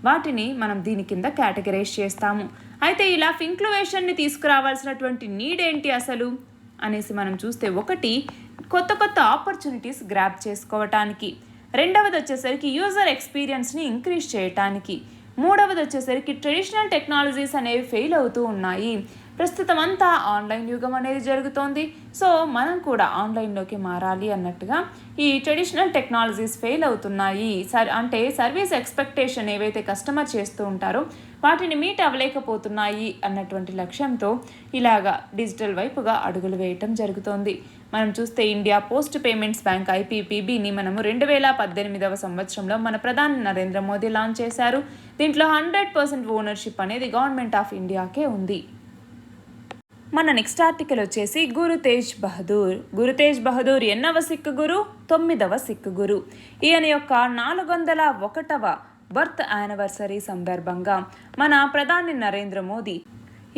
వాటిని మనం దీని కింద కేటగరైజ్ చేస్తాము. అయితే ఇలా ఫిన్క్యువేషన్ని తీసుకురావాల్సినటువంటి నీడ్ ఏంటి అసలు అనేసి మనం చూస్తే, ఒకటి కొత్త కొత్త ఆపర్చునిటీస్ గ్రాబ్ చేసుకోవటానికి, రెండవది వచ్చేసరికి యూజర్ ఎక్స్పీరియన్స్ని ఇంక్రీజ్ చేయటానికి, మూడవది వచ్చేసరికి ట్రెడిషనల్ టెక్నాలజీస్ అనేవి ఫెయిల్ అవుతూ ఉన్నాయి. ప్రస్తుతం అంతా ఆన్లైన్ యుగం అనేది జరుగుతోంది. సో మనం కూడా ఆన్లైన్లోకి మారాలి అన్నట్టుగా ఈ ట్రెడిషనల్ టెక్నాలజీస్ ఫెయిల్ అవుతున్నాయి. అంటే సర్వీస్ ఎక్స్పెక్టేషన్ ఏవైతే కస్టమర్ చేస్తూ ఉంటారో వాటిని మీట్ అవ్వలేకపోతున్నాయి అన్నటువంటి లక్ష్యంతో ఇలాగా డిజిటల్ వైపుగా అడుగులు వేయటం జరుగుతోంది. మనం చూస్తే ఇండియా పోస్ట్ పేమెంట్స్ బ్యాంక్ IPPBని మనము 2018వ సంవత్సరంలో మన ప్రధాని నరేంద్ర మోదీ లాంచ్ చేశారు. దీంట్లో 100% ఓనర్షిప్ అనేది గవర్నమెంట్ ఆఫ్ ఇండియాకే ఉంది. మన నెక్స్ట్ ఆర్టికల్ వచ్చేసి గురు తేజ్ బహదూర్. గురు తేజ్ బహదూర్ ఎన్నవ సిక్ గురు? 9వ సిక్ గురు. ఈయన యొక్క 401వ బర్త్ యానివర్సరీ సందర్భంగా మన ప్రధాని నరేంద్ర మోదీ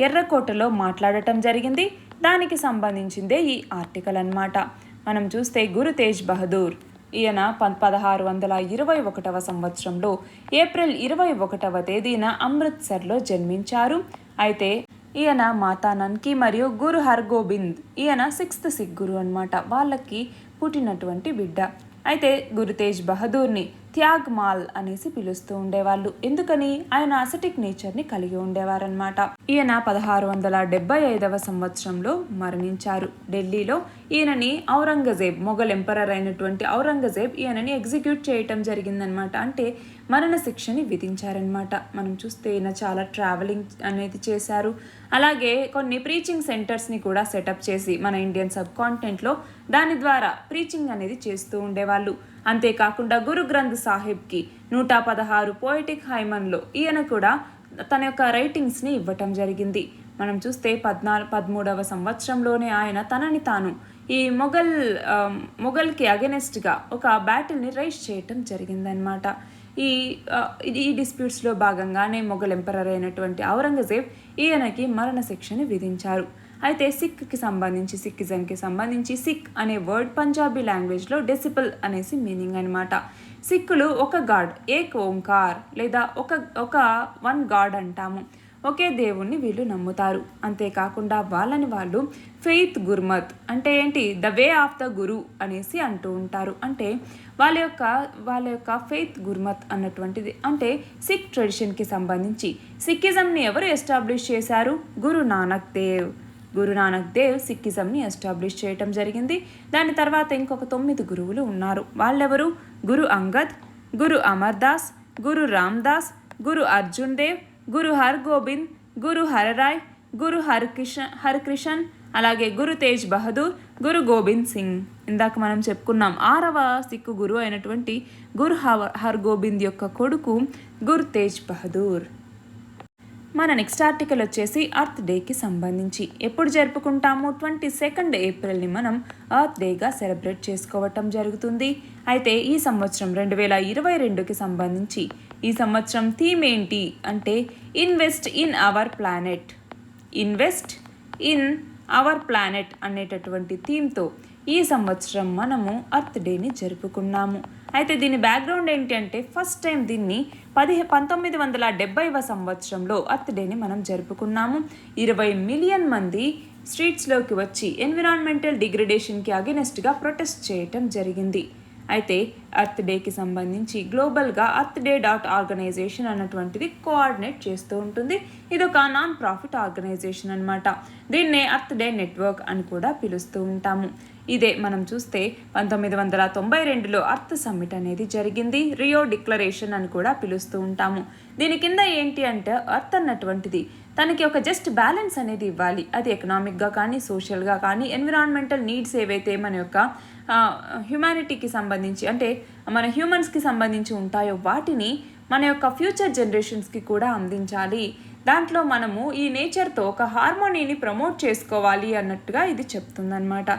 ఎర్రకోటలో మాట్లాడటం జరిగింది. దానికి సంబంధించిందే ఈ ఆర్టికల్ అన్నమాట. మనం చూస్తే గురు తేజ్ బహదూర్ ఈయన 1621వ సంవత్సరంలో ఏప్రిల్ 21వ తేదీన అమృత్సర్లో జన్మించారు. అయితే ఈయన మాతా నన్కి మరియు గురు హర్గోబింద్ ఈయన 6th సిక్ గురు అనమాట. వాళ్ళకి పుట్టినటువంటి బిడ్డ. అయితే గురు తేజ్ బహదూర్ని త్యాగ్ మాల్ అనేసి పిలుస్తూ ఉండేవాళ్ళు. ఎందుకని? ఆయన అసెటిక్ నేచర్ని కలిగి ఉండేవారనమాట. ఈయన 1675వ సంవత్సరంలో మరణించారు ఢిల్లీలో. ఈయనని ఔరంగజేబ్, మొఘల్ ఎంపరర్ అయినటువంటి ఔరంగజేబ్ ఈయనని ఎగ్జిక్యూట్ చేయటం జరిగిందనమాట. అంటే మరణ శిక్షని విధించారనమాట. మనం చూస్తే ఈయన చాలా ట్రావెలింగ్ అనేది చేశారు. అలాగే కొన్ని ప్రీచింగ్ సెంటర్స్ని కూడా సెటప్ చేసి మన ఇండియన్ సబ్ కాంటినెంట్లో దాని ద్వారా ప్రీచింగ్ అనేది చేస్తూ ఉండేవాళ్ళు. అంతేకాకుండా గురు గ్రంథ్ సాహిబ్కి 116 పోయిటిక్ హైమన్లో ఈయన కూడా తన యొక్క రైటింగ్స్ని ఇవ్వటం జరిగింది. మనం చూస్తే 13వ సంవత్సరంలోనే ఆయన తనని తాను ఈ మొఘల్కి అగెనెస్ట్గా ఒక బ్యాటిల్ని రైజ్ చేయటం జరిగిందనమాట. ఈ డిస్ప్యూట్స్లో భాగంగానే మొఘల్ ఎంపరర్ అయినటువంటి ఔరంగజేబ్ ఈయనకి మరణ శిక్షని విధించారు. అయితే సిక్కిజంకి సంబంధించి సిక్ అనే వర్డ్ పంజాబీ లాంగ్వేజ్లో డెసిపుల్ అనేసి మీనింగ్ అనమాట. సిక్కులు ఒక గాడ్, ఏక్ ఓంకార్ లేదా ఒక వన్ గాడ్ అంటాము. ఒకే దేవుణ్ణి వీళ్ళు నమ్ముతారు. అంతేకాకుండా వాళ్ళు ఫెయిత్ గుర్మత్ అంటే ఏంటి? ద వే ఆఫ్ ద గురు అనేసి అంటూ ఉంటారు. అంటే వాళ్ళ యొక్క ఫెయిత్ గుర్మత్ అన్నటువంటిది. అంటే సిక్ ట్రెడిషన్కి సంబంధించి సిక్కిజంని ఎవరు ఎస్టాబ్లిష్ చేశారు? గురు నానక్ దేవ్ సిక్కిజంని ఎస్టాబ్లిష్ చేయటం జరిగింది. దాని తర్వాత ఇంకొక 9 గురువులు ఉన్నారు. వాళ్ళెవరు? గురు అంగద్, గురు అమర్దాస్, గురు రామ్దాస్, గురు అర్జున్ దేవ్, గురు హర్గోబింద్, గురు హరరాయ్, గురు హర్కృషన్, అలాగే గురు తేజ్ బహదూర్, గురు గోబింద్ సింగ్. ఇందాక మనం చెప్పుకున్నాం 6వ సిక్కు గురు అయినటువంటి గురు హర్గోబింద్ యొక్క కొడుకు గురు తేజ్ బహదూర్. మన నెక్స్ట్ ఆర్టికల్ వచ్చేసి ఎర్త్ డేకి సంబంధించి. ఎప్పుడు జరుపుకుంటాము? 22 ఏప్రిల్ని మనం ఎర్త్ డేగా సెలబ్రేట్ చేసుకోవటం జరుగుతుంది. అయితే ఈ సంవత్సరం 2022కి సంబంధించి ఈ సంవత్సరం థీమ్ ఏంటి అంటే ఇన్వెస్ట్ ఇన్ అవర్ ప్లానెట్ అనేటటువంటి థీమ్తో ఈ సంవత్సరం మనము ఎర్త్ డేని జరుపుకున్నాము. అయితే దీని బ్యాక్గ్రౌండ్ ఏంటి అంటే ఫస్ట్ టైం దీన్ని 1970వ సంవత్సరంలో ఎర్త్ డేని మనం జరుపుకున్నాము. 20 మిలియన్ మంది స్ట్రీట్స్లోకి వచ్చి ఎన్విరాన్మెంటల్ డిగ్రేడేషన్కి అగెనెస్ట్గా ప్రొటెస్ట్ చేయటం జరిగింది. అయితే ఎర్త్ డేకి సంబంధించి గ్లోబల్గా earthday.organization అన్నటువంటిది కోఆర్డినేట్ చేస్తూ ఉంటుంది. ఇది ఒక నాన్ ప్రాఫిట్ ఆర్గనైజేషన్ అనమాట. దీన్నే ఎర్త్ డే నెట్వర్క్ అని కూడా పిలుస్తూ ఉంటాము. ఇదే మనం చూస్తే 1992లో ఎర్త్ సమ్మిట్ అనేది జరిగింది. రియో డిక్లరేషన్ అని కూడా పిలుస్తూ ఉంటాము. దీని కింద ఏంటి అంటే ఎర్త్ అన్నటువంటిది తనకి ఒక జస్ట్ బ్యాలెన్స్ అనేది ఇవ్వాలి. అది ఎకనామిక్గా కానీ సోషల్గా కానీ ఎన్విరాన్మెంటల్ నీడ్స్ ఏవైతే మన యొక్క హ్యుమానిటీకి సంబంధించి అంటే మన హ్యూమన్స్కి సంబంధించి ఉంటాయో వాటిని మన యొక్క ఫ్యూచర్ జనరేషన్స్కి కూడా అందించాలి. దాంట్లో మనము ఈ నేచర్తో ఒక హార్మోనీని ప్రమోట్ చేసుకోవాలి అన్నట్టుగా ఇది చెప్తుందన్నమాట.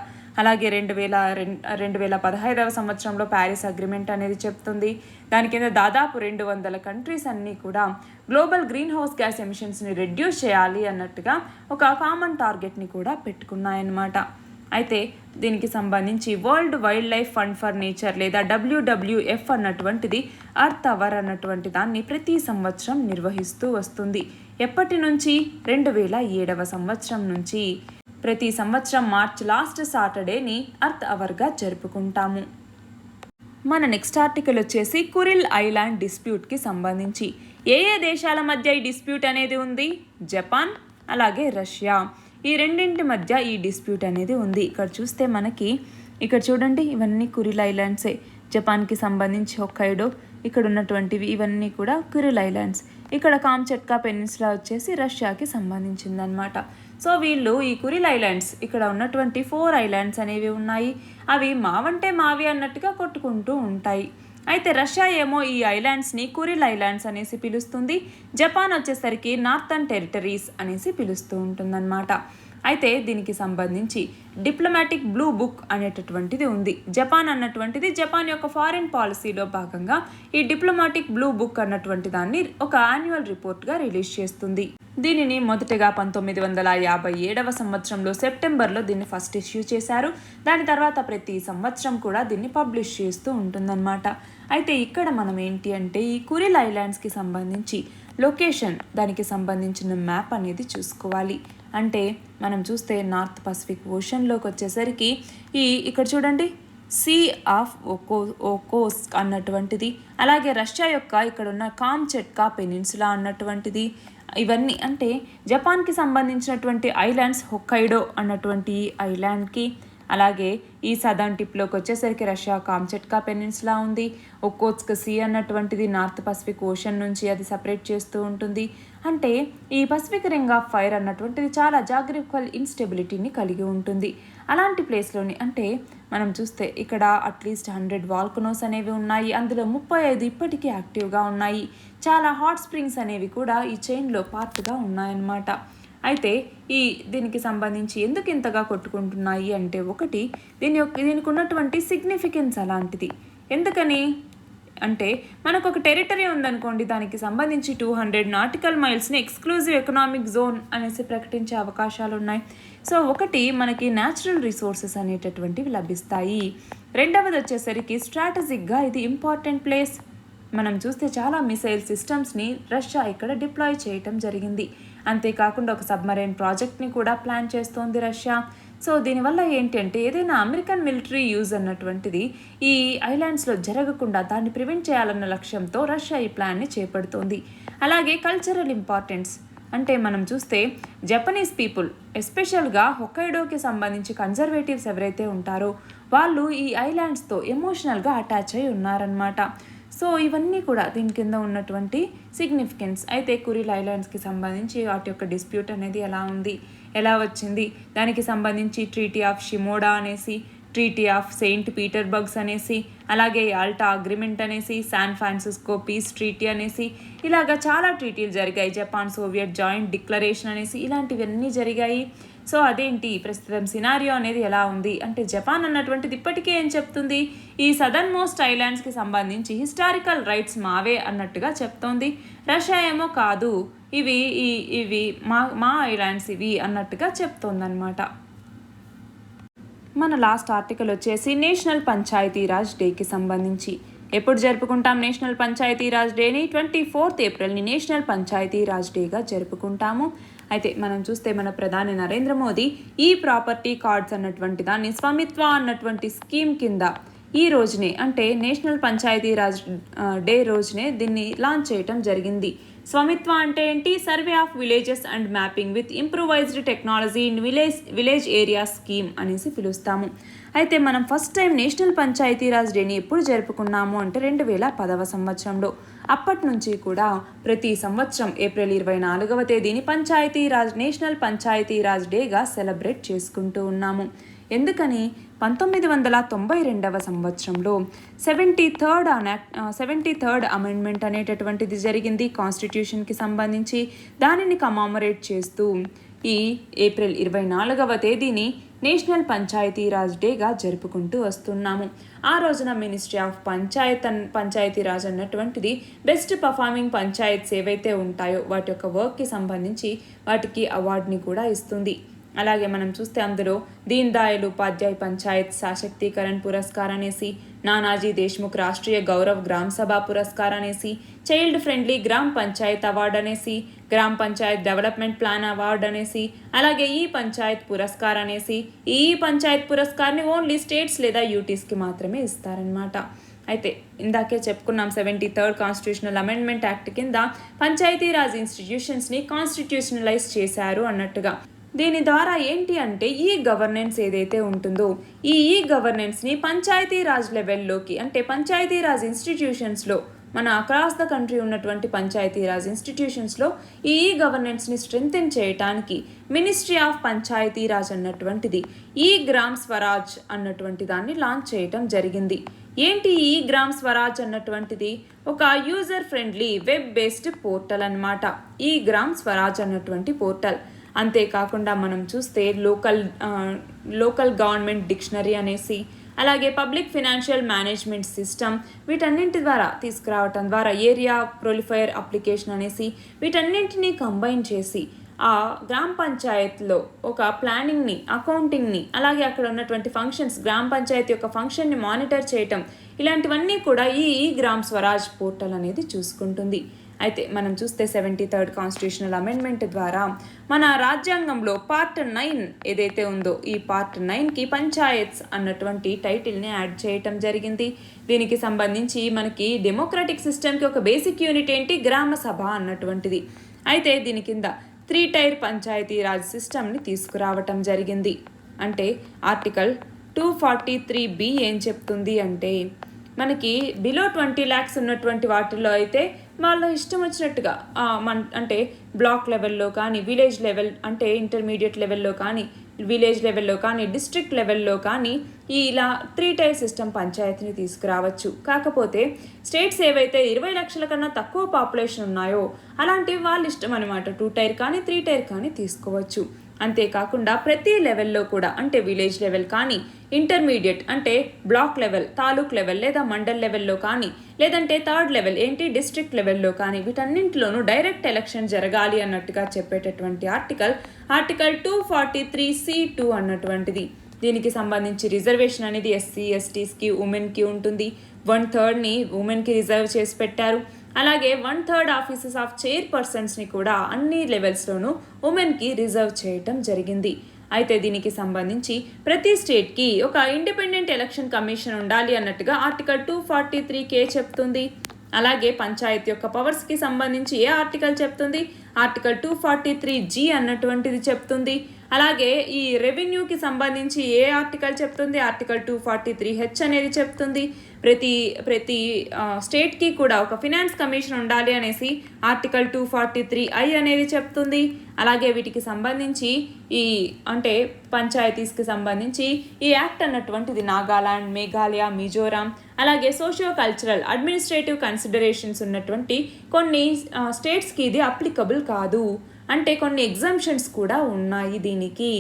అలాగే 2015వ సంవత్సరంలో ప్యారిస్ అగ్రిమెంట్ అనేది చెప్తుంది. దాని కింద దాదాపు 200 కంట్రీస్ అన్నీ కూడా గ్లోబల్ గ్రీన్ హౌస్ గ్యాస్ ఎమిషన్స్ని రెడ్యూస్ చేయాలి అన్నట్టుగా ఒక కామన్ టార్గెట్ని కూడా పెట్టుకున్నాయన్నమాట. అయితే దీనికి సంబంధించి world wild life fund for nature లేదా WWF అన్నటువంటిది ఎర్త్ అవర్ అన్నటువంటి దాన్ని ప్రతి సంవత్సరం నిర్వహిస్తూ వస్తుంది. ఎప్పటి నుంచి? 2007వ సంవత్సరం నుంచి ప్రతి సంవత్సరం మార్చ్ లాస్ట్ సాటర్డేని ఎర్త్ అవర్గా జరుపుకుంటాము. మన నెక్స్ట్ ఆర్టికల్ వచ్చేసి కురిల్ ఐలాండ్ డిస్ప్యూట్కి సంబంధించి. ఏ దేశాల మధ్య ఈ డిస్ప్యూట్ అనేది ఉంది? జపాన్ అలాగే రష్యా. ఈ రెండింటి మధ్య ఈ డిస్ప్యూట్ అనేది ఉంది. ఇక్కడ చూస్తే మనకి ఇక్కడ చూడండి, ఇవన్నీ కురిల్ ఐలాండ్సే. జపాన్కి సంబంధించి హొక్కైడో, ఇక్కడ ఉన్నటువంటివి ఇవన్నీ కూడా కురిల్ ఐలాండ్స్. ఇక్కడ కామ్చట్కా పెనిన్సులా వచ్చేసి రష్యాకి సంబంధించిందనమాట. సో వీళ్ళు ఈ కురిల్ ఐలాండ్స్, ఇక్కడ ఉన్నటువంటి 4 ఐలాండ్స్ అనేవి ఉన్నాయి. అవి మావంటే మావి అన్నట్టుగా కొట్టుకుంటూ ఉంటాయి. అయితే రష్యా ఏమో ఈ ఐలాండ్స్ని కురిల్ ఐలాండ్స్ అనేసి పిలుస్తుంది. జపాన్ వచ్చేసరికి నార్థన్ టెరిటరీస్ అనేసి పిలుస్తూ ఉంటుందన్నమాట. అయితే దీనికి సంబంధించి డిప్లొమాటిక్ బ్లూ బుక్ అనేటటువంటిది ఉంది. జపాన్ అన్నటువంటిది జపాన్ యొక్క ఫారిన్ పాలసీలో భాగంగా ఈ డిప్లొమాటిక్ బ్లూ బుక్ అన్నటువంటి దాన్ని ఒక యాన్యువల్ రిపోర్ట్గా రిలీజ్ చేస్తుంది. దీనిని మొదటగా 1957 సంవత్సరంలో సెప్టెంబర్లో దీన్ని ఫస్ట్ ఇష్యూ చేశారు. దాని తర్వాత ప్రతి సంవత్సరం కూడా దీన్ని పబ్లిష్ చేస్తూ ఉంటుందన్నమాట. అయితే ఇక్కడ మనం ఏంటి అంటే ఈ కురిల్ ఐలాండ్స్కి సంబంధించి లొకేషన్, దానికి సంబంధించిన మ్యాప్ అనేది చూసుకోవాలి. అంటే మనం చూస్తే నార్త్ పసిఫిక్ ఓషన్లోకి వచ్చేసరికి ఇక్కడ చూడండి సీ ఆఫ్ ఓకోస్క్ అన్నటువంటిది, అలాగే రష్యా యొక్క ఇక్కడ ఉన్న కామ్చట్కా పెనిన్సులా అన్నటువంటిది, ఇవన్నీ అంటే జపాన్కి సంబంధించినటువంటి ఐలాండ్స్ హొక్కైడో అన్నటువంటి ఐలాండ్కి, అలాగే ఈ సదర్న్ టిప్లోకి వచ్చేసరికి రష్యా కామ్చట్కా పెనిన్సులా ఉంది. ఒకోత్స్క్ సీ అన్నటువంటిది నార్త్ పసిఫిక్ ఓషన్ నుంచి అది సపరేట్ చేస్తూ ఉంటుంది. అంటే ఈ పసిఫిక్ రింగ్ ఆఫ్ ఫైర్ అన్నటువంటిది చాలా జాగ్రఫికల్ ఇన్స్టెబిలిటీని కలిగి ఉంటుంది. అలాంటి ప్లేస్లోని అంటే మనం చూస్తే ఇక్కడ అట్లీస్ట్ 100 వాల్కనోస్ అనేవి ఉన్నాయి. అందులో 35 ఇప్పటికీ యాక్టివ్గా ఉన్నాయి. చాలా హాట్ స్ప్రింగ్స్ అనేవి కూడా ఈ చైన్లో పార్ట్గా ఉన్నాయన్నమాట. అయితే దీనికి సంబంధించి ఎందుకు ఇంతగా కొట్టుకుంటున్నాయి అంటే ఒకటి దీనికి ఉన్నటువంటి సిగ్నిఫికెన్స్ అలాంటిది. ఎందుకని అంటే మనకు ఒక టెరిటరీ ఉందనుకోండి, దానికి సంబంధించి 200 నాటికల్ మైల్స్ని ఎక్స్క్లూజివ్ ఎకనామిక్ జోన్ అనేసి ప్రకటించే అవకాశాలు ఉన్నాయి. సో ఒకటి మనకి న్యాచురల్ రిసోర్సెస్ అనేటటువంటివి లభిస్తాయి. రెండవది వచ్చేసరికి స్ట్రాటజిక్గా ఇది ఇంపార్టెంట్ ప్లేస్. మనం చూస్తే చాలా మిసైల్ సిస్టమ్స్ని రష్యా ఇక్కడ డిప్లాయ్ చేయటం జరిగింది. అంతేకాకుండా ఒక సబ్మరైన్ ప్రాజెక్ట్ని కూడా ప్లాన్ చేస్తోంది రష్యా. సో దీనివల్ల ఏంటి అంటే ఏదైనా అమెరికన్ మిలిటరీ యూజ్ అన్నటువంటిది ఈ ఐలాండ్స్లో జరగకుండా దాన్ని ప్రివెంట్ చేయాలన్న లక్ష్యంతో రష్యా ఈ ప్లాన్ని చేపడుతోంది. అలాగే కల్చరల్ ఇంపార్టెన్స్ అంటే మనం చూస్తే జపనీస్ పీపుల్ ఎస్పెషల్గా హొక్కైడోకి సంబంధించి కన్జర్వేటివ్స్ ఎవరైతే ఉంటారో వాళ్ళు ఈ ఐలాండ్స్తో ఎమోషనల్గా అటాచ్ అయి ఉన్నారనమాట. సో ఇవన్నీ కూడా దీని కింద ఉన్నటువంటి సిగ్నిఫికెన్స్. అయితే కురిల్ ఐలాండ్స్కి సంబంధించి వాటి యొక్క డిస్ప్యూట్ అనేది ఎలా వచ్చింది, దానికి సంబంధించి ట్రీటీ ఆఫ్ షిమోడా అనేసి, ట్రీటీ ఆఫ్ సెయింట్ పీటర్బర్గ్స్ అనేసి, అలాగే యాల్టా అగ్రిమెంట్ అనేసి, శాన్ ఫ్రాన్సిస్కో పీస్ ట్రీటీ అనేసి, ఇలాగా చాలా ట్రీటీలు జరిగాయి. జపాన్ సోవియట్ జాయింట్ డిక్లరేషన్ అనేసి ఇలాంటివన్నీ జరిగాయి. సో అదేంటి ప్రస్తుతం సినారియో అనేది ఎలా ఉంది అంటే జపాన్ అన్నటువంటిది ఇప్పటికే ఏం చెప్తుంది, ఈ సదర్న్ మోస్ట్ ఐలాండ్స్కి సంబంధించి హిస్టారికల్ రైట్స్ మావే అన్నట్టుగా చెప్తోంది. రష్యా ఏమో కాదు, ఇవి మా ఐలాండ్స్ ఇవి అన్నట్టుగా చెప్తోందన్నమాట. మన లాస్ట్ ఆర్టికల్ వచ్చేసి నేషనల్ పంచాయతీరాజ్ డేకి సంబంధించి. ఎప్పుడు జరుపుకుంటాం నేషనల్ పంచాయతీరాజ్ డేని? 24th ఏప్రిల్ని నేషనల్ పంచాయతీరాజ్ డేగా జరుపుకుంటాము. అయితే మనం చూస్తే మన ప్రధాని నరేంద్ర మోదీ ఈ ప్రాపర్టీ కార్డ్స్ అన్నటువంటి దాన్ని స్వామిత్వ అన్నటువంటి స్కీమ్ కింద ఈ రోజునే అంటే నేషనల్ పంచాయతీరాజ్ డే రోజునే దీన్ని లాంచ్ చేయటం జరిగింది. స్వామిత్వ అంటే ఏంటి? Survey of villages and mapping with improvised technology in village area scheme అనేసి పిలుస్తాము. అయితే మనం ఫస్ట్ టైం నేషనల్ పంచాయతీరాజ్ డేని ఎప్పుడు జరుపుకున్నాము అంటే 2010వ సంవత్సరంలో. అప్పటి నుంచి కూడా ప్రతి సంవత్సరం ఏప్రిల్ 24వ తేదీని నేషనల్ పంచాయతీరాజ్ డేగా సెలబ్రేట్ చేసుకుంటూ ఉన్నాము. ఎందుకని 1992వ సంవత్సరంలో 73rd అమెండ్మెంట్ అనేటటువంటిది జరిగింది కాన్స్టిట్యూషన్కి సంబంధించి. దానిని కమామరేట్ చేస్తూ ఈ ఏప్రిల్ 24వ తేదీని నేషనల్ పంచాయతీరాజ్ డేగా జరుపుకుంటూ వస్తున్నాము. ఆ రోజున మినిస్ట్రీ ఆఫ్ పంచాయతీరాజ్ అన్నటువంటిది బెస్ట్ పర్ఫార్మింగ్ పంచాయత్స్ ఏవైతే ఉంటాయో వాటి యొక్క వర్క్కి సంబంధించి వాటికి అవార్డుని కూడా ఇస్తుంది. అలాగే మనం చూస్తే అందులో దీన్ దయాళ్ ఉపాధ్యాయ్ పంచాయత్ సశక్తీకరణ్ పురస్కార్ అనేసి, నానాజీ దేశ్ముఖ్ రాష్ట్రీయ గౌరవ్ గ్రామ్ సభ పురస్కార్ అనేసి, child friendly Gram Panchayat award అనేసి, Gram Panchayat development plan award అనేసి, అలాగే ఈ పంచాయత్ పురస్కార్ అనేసి, ఈ పంచాయత్ పురస్కార్ని ఓన్లీ స్టేట్స్ లేదా యూటీస్కి మాత్రమే ఇస్తారనమాట. అయితే ఇందాకే చెప్పుకున్నాం 73rd కాన్స్టిట్యూషనల్ అమెండ్మెంట్ యాక్ట్ కింద పంచాయతీరాజ్ ఇన్స్టిట్యూషన్స్ని కాన్స్టిట్యూషనలైజ్ చేశారు అన్నట్టుగా. దీని ద్వారా ఏంటి అంటే ఈ గవర్నెన్స్ ఏదైతే ఉంటుందో ఈ గవర్నెన్స్ని పంచాయతీరాజ్ లెవెల్లోకి అంటే పంచాయతీరాజ్ ఇన్స్టిట్యూషన్స్లో మన అక్రాస్ ద కంట్రీ ఉన్నటువంటి పంచాయతీరాజ్ ఇన్స్టిట్యూషన్స్లో ఈ గవర్నెన్స్ని స్ట్రెంగ్తెన్ చేయడానికి మినిస్ట్రీ ఆఫ్ పంచాయతీరాజ్ అన్నటువంటిది ఈ గ్రామ్ స్వరాజ్ అన్నటువంటి దాన్ని లాంచ్ చేయటం జరిగింది. ఏంటి ఈ గ్రామ్ స్వరాజ్ అన్నటువంటిది? ఒక user friendly web based portal అన్నమాట ఈ గ్రామ్ స్వరాజ్ అన్నటువంటి పోర్టల్. అంతేకాకుండా మనం చూస్తే లోకల్ గవర్నమెంట్ డిక్షనరీ అనేసి, అలాగే పబ్లిక్ ఫినాన్షియల్ మేనేజ్మెంట్ సిస్టమ్, వీటన్నింటి ద్వారా తీసుకురావటం ద్వారా ఏరియా ప్రొలిఫైర్ అప్లికేషన్ అనేసి వీటన్నింటినీ కంబైన్ చేసి ఆ గ్రామ పంచాయత్లో ఒక ప్లానింగ్ని, అకౌంటింగ్ని, అలాగే అక్కడ ఉన్నటువంటి ఫంక్షన్స్, గ్రామ పంచాయతీ యొక్క ఫంక్షన్ని మానిటర్ చేయటం, ఇలాంటివన్నీ కూడా ఈ గ్రామ్ స్వరాజ్ పోర్టల్ అనేది చూసుకుంటుంది. అయితే మనం చూస్తే 73rd కాన్స్టిట్యూషనల్ అమెండ్మెంట్ ద్వారా మన రాజ్యాంగంలో పార్ట్ 9 ఏదైతే ఉందో ఈ పార్ట్ 9కి పంచాయత్స్ అన్నటువంటి టైటిల్ని యాడ్ చేయటం జరిగింది. దీనికి సంబంధించి మనకి డెమోక్రటిక్ సిస్టమ్కి ఒక బేసిక్ యూనిట్ ఏంటి? గ్రామ సభ అన్నటువంటిది. అయితే దీని కింద 3 టైర్ పంచాయతీరాజ్ సిస్టమ్ని తీసుకురావటం జరిగింది. అంటే ఆర్టికల్ 243B ఏం చెప్తుంది అంటే మనకి బిలో 20 lakhs ఉన్నటువంటి వాటిల్లో అయితే వాళ్ళ ఇష్టం వచ్చినట్టుగా అంటే బ్లాక్ లెవెల్లో కానీ, విలేజ్ లెవెల్ అంటే ఇంటర్మీడియట్ లెవెల్లో కానీ, విలేజ్ లెవెల్లో కానీ, డిస్ట్రిక్ట్ లెవెల్లో కానీ ఇలా 3 టైర్ సిస్టమ్ పంచాయతీని తీసుకురావచ్చు. కాకపోతే స్టేట్స్ ఏవైతే 20 లక్షల కన్నా తక్కువ పాపులేషన్ ఉన్నాయో అలాంటివి వాళ్ళ ఇష్టం అనమాట. 2 టైర్ కానీ 3 టైర్ కానీ తీసుకోవచ్చు. అంతేకాకుండా ప్రతి లెవెల్లో కూడా అంటే విలేజ్ లెవెల్ కానీ, ఇంటర్మీడియట్ అంటే బ్లాక్ లెవెల్, తాలూక్ లెవెల్ లేదా మండల్ లెవెల్లో కానీ, లేదంటే 3rd లెవెల్ ఏంటి డిస్ట్రిక్ట్ లెవెల్లో కానీ వీటన్నింటిలోనూ డైరెక్ట్ ఎలక్షన్ జరగాలి అన్నట్టుగా చెప్పేటటువంటి ఆర్టికల్ 243C2 అన్నటువంటిది. దీనికి సంబంధించి రిజర్వేషన్ అనేది ఎస్సీ ఎస్టీస్కి, ఉమెన్కి ఉంటుంది. 1/3ని ఉమెన్కి రిజర్వ్ చేసి పెట్టారు. అలాగే 1/3 ఆఫీసెస్ ఆఫ్ చైర్పర్సన్స్ని కూడా అన్ని లెవెల్స్లోనూ ఉమెన్కి రిజర్వ్ చేయటం జరిగింది. అయితే దీనికి సంబంధించి ప్రతి స్టేట్కి ఒక ఇండిపెండెంట్ ఎలక్షన్ కమిషన్ ఉండాలి అన్నట్టుగా ఆర్టికల్ 243K చెప్తుంది. అలాగే పంచాయత్ యొక్క పవర్స్కి సంబంధించి ఏ ఆర్టికల్ చెప్తుంది? ఆర్టికల్ 243G అన్నటువంటిది చెప్తుంది. అలాగే ఈ రెవెన్యూకి సంబంధించి ఏ ఆర్టికల్ చెప్తుంది? ఆర్టికల్ 243H అనేది చెప్తుంది. ప్రతి స్టేట్కి కూడా ఒక ఫినాన్స్ కమిషన్ ఉండాలి అనేసి ఆర్టికల్ 243I అనేది చెప్తుంది. అలాగే వీటికి సంబంధించి అంటే పంచాయతీస్కి సంబంధించి ఈ యాక్ట్ అన్నటువంటిది నాగాలాండ్, మేఘాలయ, మిజోరాం, అలాగే సోషియో కల్చరల్ అడ్మినిస్ట్రేటివ్ కన్సిడరేషన్స్ ఉన్నటువంటి కొన్ని స్టేట్స్కి ఇది అప్లికబుల్ కాదు. అంటే కొన్ని ఎగ్జంప్షన్స్ కూడా ఉన్నాయి దీనికి.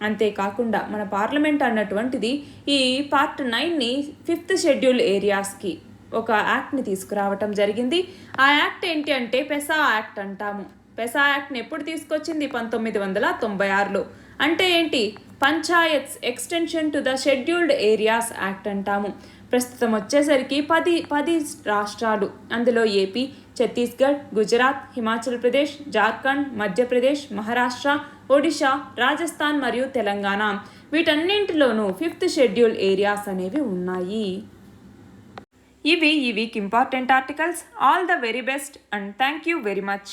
అంతేకాకుండా మన పార్లమెంట్ అన్నటువంటిది ఈ పార్ట్ 9ని 5th షెడ్యూల్ ఏరియాస్కి ఒక యాక్ట్ని తీసుకురావటం జరిగింది. ఆ యాక్ట్ ఏంటి అంటే పెసా యాక్ట్ అంటాము. పెసా యాక్ట్ని ఎప్పుడు తీసుకొచ్చింది? 1996లో. అంటే ఏంటి? Panchayats extension to the scheduled areas act అంటాము. ప్రస్తుతం వచ్చేసరికి 10 రాష్ట్రాలు, అందులో ఏపీ, ఛత్తీస్గఢ్, గుజరాత్, హిమాచల్ ప్రదేశ్, జార్ఖండ్, మధ్యప్రదేశ్, మహారాష్ట్ర, ఒడిషా, రాజస్థాన్ మరియు తెలంగాణ వీటన్నింటిలోనూ 5th షెడ్యూల్ ఏరియాస్ అనేవి ఉన్నాయి. ఇవి ఈ week important articles. All the very best and thank you very much.